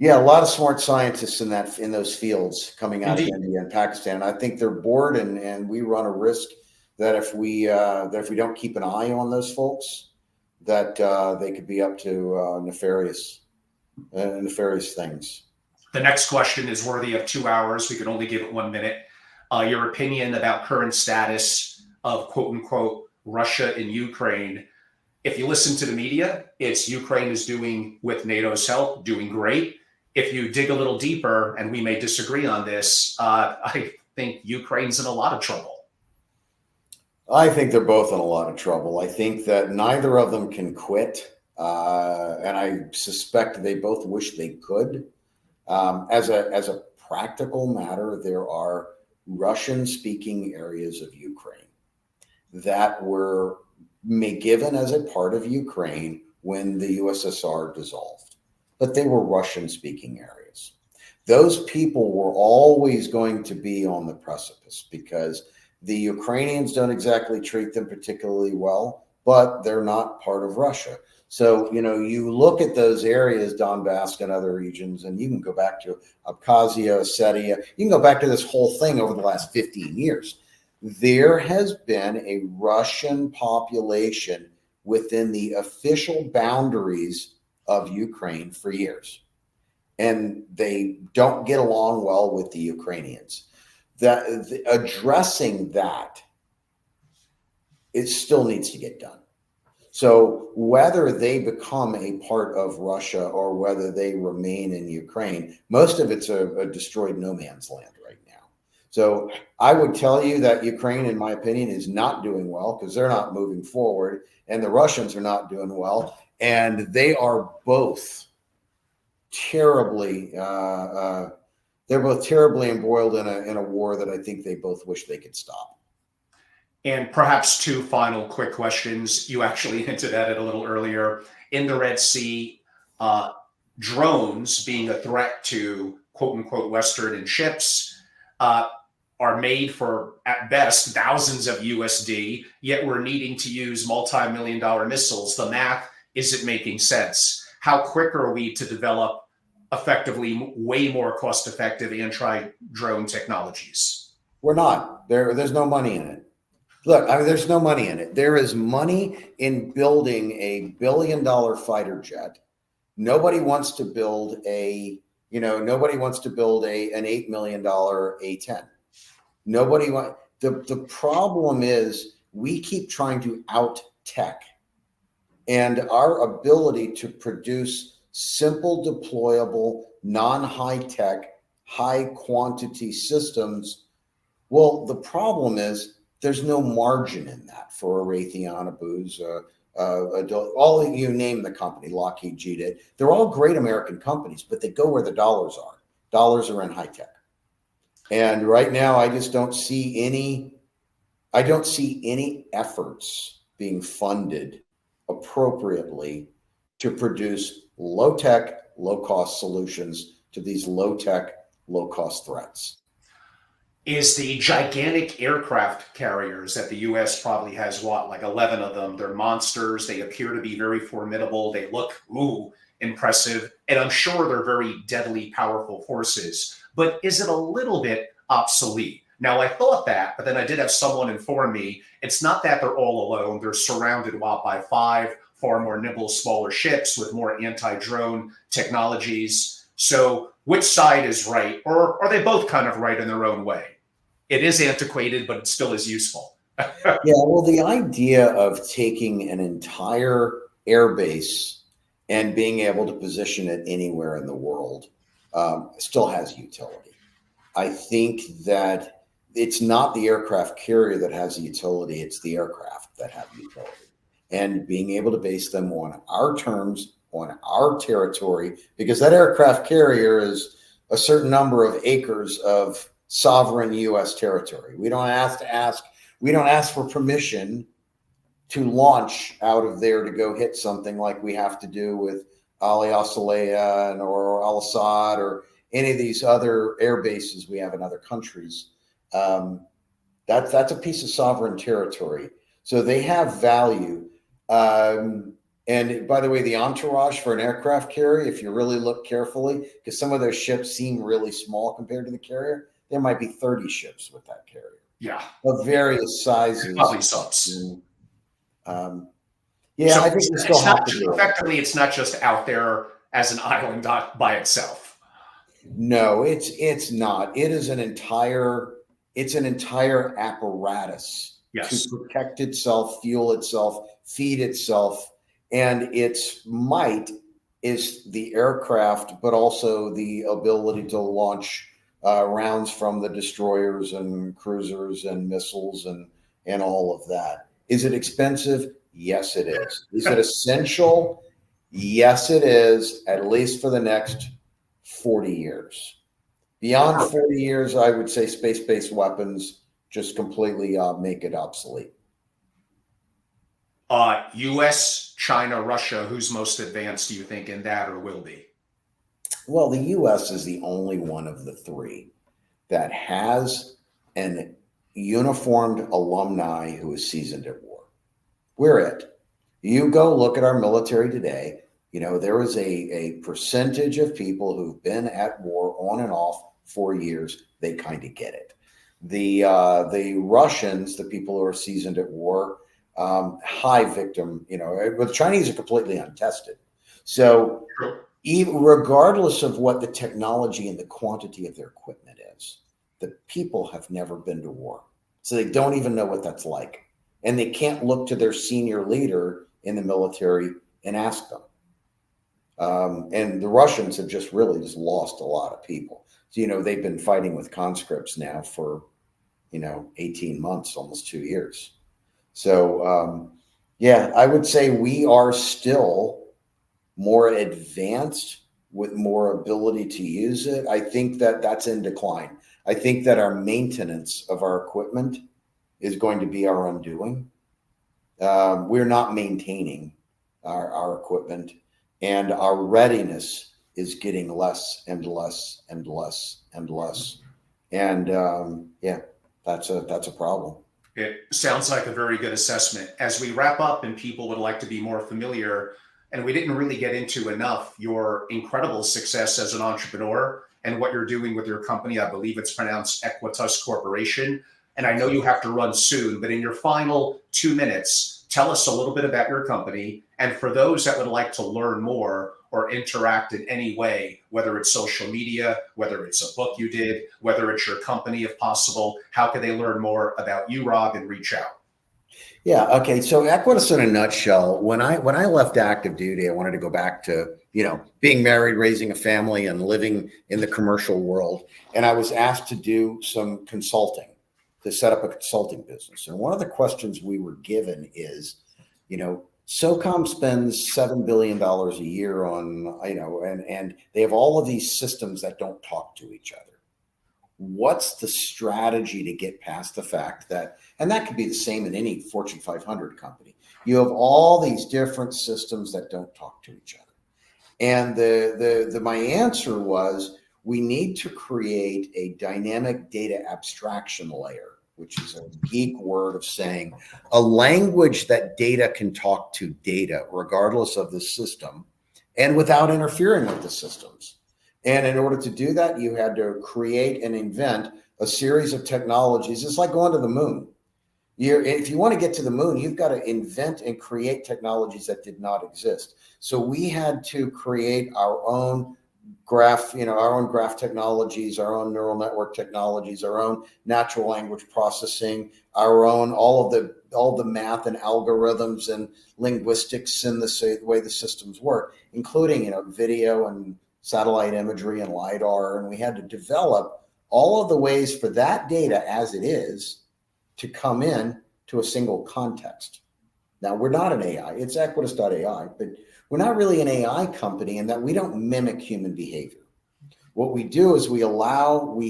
a lot of smart scientists in those fields coming out of India and Pakistan. And I think they're bored, and we run a risk that if we don't keep an eye on those folks, that they could be up to nefarious things. The next question is worthy of 2 hours. We can only give it 1 minute. Your opinion about current status of quote unquote Russia in Ukraine. If you listen to the media, it's Ukraine is doing, with NATO's help, doing great. If you dig a little deeper, and we may disagree on this, I think Ukraine's in a lot of trouble. I think they're both in a lot of trouble. I think that neither of them can quit. And I suspect they both wish they could. As a practical matter, there are Russian-speaking areas of Ukraine that were given as a part of Ukraine when the USSR dissolved, but they were Russian-speaking areas. Those people were always going to be on the precipice, because the Ukrainians don't exactly treat them particularly well, but they're not part of Russia. So, you look at those areas, Donbass and other regions, and you can go back to Abkhazia, Ossetia. You can go back to this whole thing over the last 15 years. There has been a Russian population within the official boundaries of Ukraine for years, and they don't get along well with the Ukrainians. Addressing that, it still needs to get done. So whether they become a part of Russia or whether they remain in Ukraine, most of it's a destroyed no man's land right now. So I would tell you that Ukraine, in my opinion, is not doing well because they're not moving forward, and the Russians are not doing well, and they are both terribly they're both terribly embroiled in a war that I think they both wish they could stop. And perhaps two final quick questions. You actually hinted at it a little earlier. In the Red Sea, drones being a threat to quote unquote Western and ships are made for, at best, thousands of USD, yet we're needing to use multi-million-dollar missiles. The math isn't making sense. How quick are we to develop effectively way more cost-effective anti-drone technologies? We're not. There's no money in it. Look, I mean, there's no money in it. There is money in building a $1 billion fighter jet. Nobody wants to build nobody wants to build an $8 million A-10. Nobody wants. The problem is we keep trying to out tech, and our ability to produce simple, deployable, non-high tech, high quantity systems. Well, the problem is there's no margin in that for a Raytheon, a Booz, all you name the company, Lockheed, GD. They're all great American companies, but they go where the dollars are. Dollars are in high tech. And right now, I just don't see any. I don't see any efforts being funded appropriately to produce low tech, low cost solutions to these low tech, low cost threats. Is the gigantic aircraft carriers that the US probably has, what, like 11 of them? They're monsters. They appear to be very formidable. They look, impressive. And I'm sure they're very deadly, powerful forces. But is it a little bit obsolete? Now, I thought that, but then I did have someone inform me it's not that they're all alone. They're surrounded by 5 far more nimble, smaller ships with more anti-drone technologies. So which side is right? Or are they both kind of right in their own way? It is antiquated, but it still is useful. Yeah, well, the idea of taking an entire air base and being able to position it anywhere in the world still has utility. I think that it's not the aircraft carrier that has utility, it's the aircraft that have utility. And being able to base them on our terms, on our territory, because that aircraft carrier is a certain number of acres of sovereign U.S. territory. We don't ask for permission to launch out of there to go hit something like we have to do with Ali Al-Saleh or Al Assad or any of these other air bases we have in other countries. That's a piece of sovereign territory. So they have value. And by the way, the entourage for an aircraft carrier, if you really look carefully, because some of those ships seem really small compared to the carrier, there might be 30 ships with that carrier. Yeah. Of various sizes. Probably subs. Yeah, so I think we still have to do it. Effectively, it's not just out there as an island by itself. No, it's not. It is an entire apparatus to protect itself, fuel itself, feed itself, and its might is the aircraft, but also the ability to launch rounds from the destroyers and cruisers and missiles and all of that. Is it expensive? Yes, it is. Is it essential? Yes, it is, at least for the next 40 years. Beyond 40 years, I would say space-based weapons just completely make it obsolete. US, China, Russia, who's most advanced, do you think, in that or will be? Well, the US is the only one of the three that has an uniformed alumni who is seasoned at war. We're it. You go look at our military today. You know, there is a percentage of people who've been at war on and off for years. They kind of get it. The Russians, the people who are seasoned at war, high victim, but the Chinese are completely untested. So even regardless of what the technology and the quantity of their equipment is, the people have never been to war. So they don't even know what that's like. And they can't look to their senior leader in the military and ask them. And the Russians have just really just lost a lot of people. So, they've been fighting with conscripts now for, 18 months, almost 2 years. So, yeah, I would say we are still more advanced with more ability to use it. I think that that's in decline. I think that our maintenance of our equipment is going to be our undoing. We're not maintaining our equipment, and our readiness is getting less and less and less and less. And yeah, that's a problem. It sounds like a very good assessment. As we wrap up and people would like to be more familiar, and we didn't really get into enough, your incredible success as an entrepreneur and what you're doing with your company. I believe it's pronounced Equitas Corporation. And I know you have to run soon, but in your final 2 minutes, tell us a little bit about your company. And for those that would like to learn more or interact in any way, whether it's social media, whether it's a book you did, whether it's your company, if possible, how can they learn more about you, Rob, and reach out? Yeah. Okay. So Equitas in a nutshell, when I left active duty, I wanted to go back to, being married, raising a family, and living in the commercial world. And I was asked to do some consulting, to set up a consulting business. And one of the questions we were given is, SOCOM spends $7 billion a year on, and they have all of these systems that don't talk to each other. What's the strategy to get past the fact that, and that could be the same in any Fortune 500 company, you have all these different systems that don't talk to each other. And my answer was, we need to create a dynamic data abstraction layer, which is a geek word of saying a language that data can talk to data regardless of the system and without interfering with the systems. And in order to do that, you had to create and invent a series of technologies. It's like going to the moon. If you want to get to the moon, you've got to invent and create technologies that did not exist. So we had to create our own graph, our own graph technologies, our own neural network technologies, our own natural language processing, our own all the math and algorithms and linguistics and the way the systems work, including video and satellite imagery and LiDAR. And we had to develop all of the ways for that data as it is to come in to a single context. Now, we're not an AI. It's Equitas.ai, but we're not really an AI company in that we don't mimic human behavior. What we do is we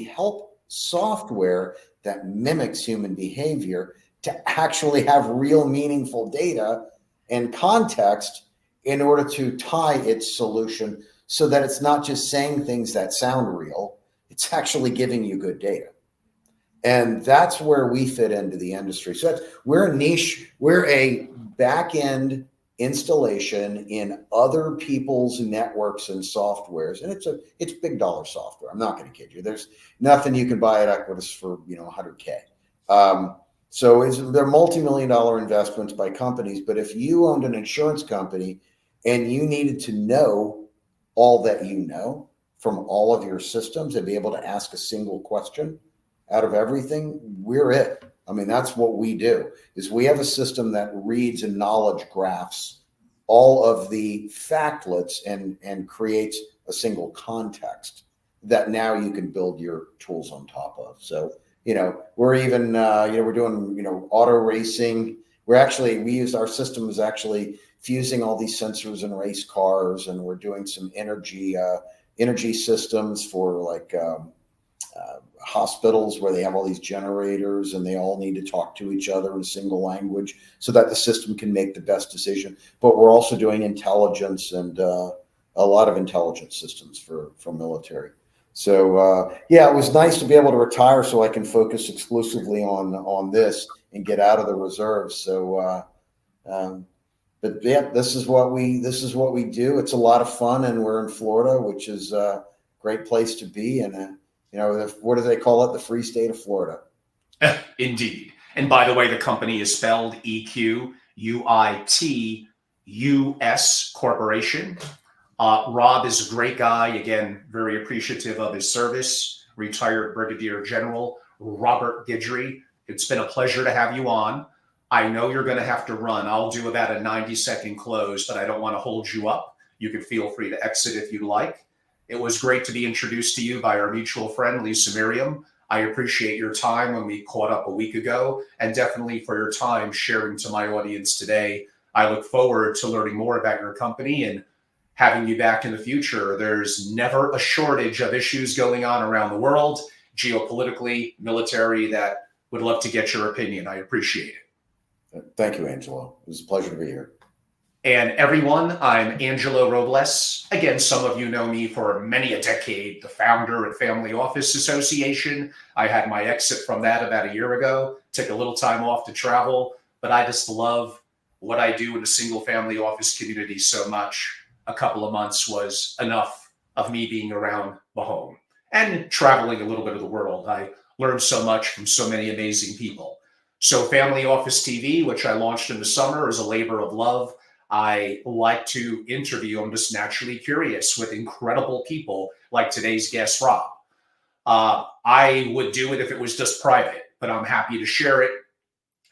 help software that mimics human behavior to actually have real meaningful data and context in order to tie its solution so that it's not just saying things that sound real, it's actually giving you good data. And that's where we fit into the industry. So we're a niche, we're a back-end installation in other people's networks and softwares. And it's big dollar software. I'm not going to kid you. There's nothing you can buy at Equitas for, $100K. So they're multi-million-dollar investments by companies. But if you owned an insurance company and you needed to know all that you know from all of your systems and be able to ask a single question out of everything, we're it. I mean, that's what we do, is we have a system that reads and knowledge graphs all of the factlets and creates a single context that now you can build your tools on top of. So, we're even, we're doing, auto racing. Our system is actually fusing all these sensors in race cars, and we're doing some energy systems for hospitals where they have all these generators and they all need to talk to each other in a single language so that the system can make the best decision. But we're also doing intelligence and a lot of intelligence systems for military. So it was nice to be able to retire so I can focus exclusively on this and get out of the reserves. So but yeah, this is what we do. It's a lot of fun, and we're in Florida, which is a great place to be. And what do they call it? The free state of Florida. Indeed. And by the way, the company is spelled EQUITUS Corporation. Rob is a great guy. Again, very appreciative of his service. Retired Brigadier General Robert Guidry. It's been a pleasure to have you on. I know you're going to have to run. I'll do about a 90-second close, but I don't want to hold you up. You can feel free to exit if you'd like. It was great to be introduced to you by our mutual friend, Lisa Miriam. I appreciate your time when we caught up a week ago, and definitely for your time sharing to my audience today. I look forward to learning more about your company and having you back in the future. There's never a shortage of issues going on around the world, geopolitically, military, that would love to get your opinion. I appreciate it. Thank you, Angelo. It was a pleasure to be here. And everyone, I'm Angelo Robles. Again, some of you know me for many a decade, the founder at Family Office Association. I had my exit from that about a year ago, took a little time off to travel, but I just love what I do in the single family office community so much. A couple of months was enough of me being around the home and traveling a little bit of the world. I learned so much from so many amazing people. So Family Office TV, which I launched in the summer, is a labor of love. I like to interview, I'm just naturally curious, with incredible people like today's guest, Rob. I would do it if it was just private, but I'm happy to share it.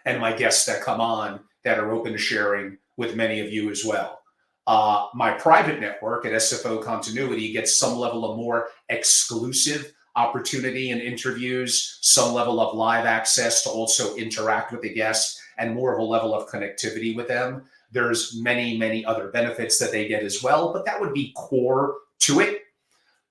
And my guests that come on that are open to sharing with many of you as well. My private network at SFO Continuity gets some level of more exclusive opportunity and interviews, some level of live access to also interact with the guests, and more of a level of connectivity with them. There's many, many other benefits that they get as well, but that would be core to it.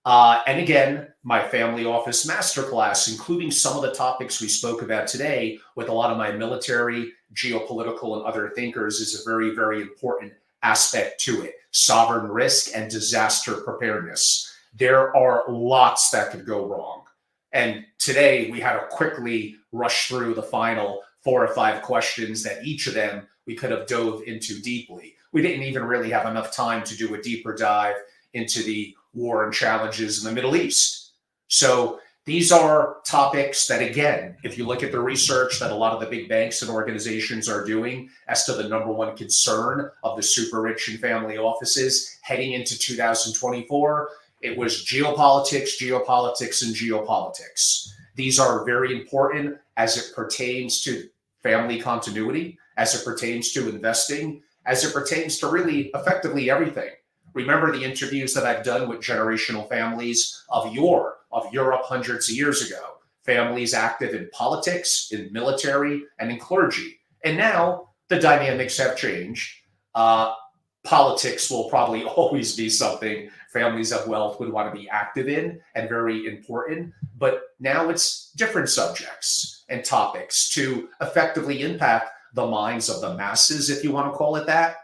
And again, my Family Office Masterclass, including some of the topics we spoke about today with a lot of my military, geopolitical, and other thinkers, is a very, very important aspect to it. Sovereign risk and disaster preparedness. There are lots that could go wrong. And today we had to quickly rush through the final 4 or 5 questions that each of them we could have dove into deeply. We didn't even really have enough time to do a deeper dive into the war and challenges in the Middle East. So these are topics that, again, if you look at the research that a lot of the big banks and organizations are doing as to the #1 concern of the super rich and family offices heading into 2024, it was geopolitics, geopolitics, and geopolitics. These are very important as it pertains to family continuity, as it pertains to investing, as it pertains to really effectively everything. Remember the interviews that I've done with generational families of Europe hundreds of years ago, families active in politics, in military, and in clergy. And now the dynamics have changed. Politics will probably always be something families of wealth would want to be active in and very important. But now it's different subjects and topics to effectively impact the minds of the masses, if you want to call it that.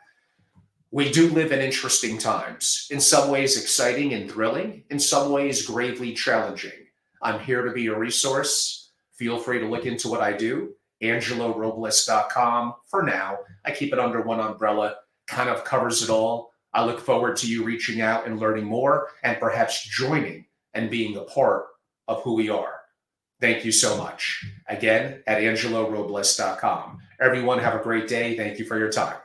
We do live in interesting times, in some ways exciting and thrilling, in some ways gravely challenging. I'm here to be a resource. Feel free to look into what I do, angelorobles.com. For now, I keep it under one umbrella, kind of covers it all. I look forward to you reaching out and learning more and perhaps joining and being a part of who we are. Thank you so much. Again, at angelorobles.com. Everyone have a great day. Thank you for your time.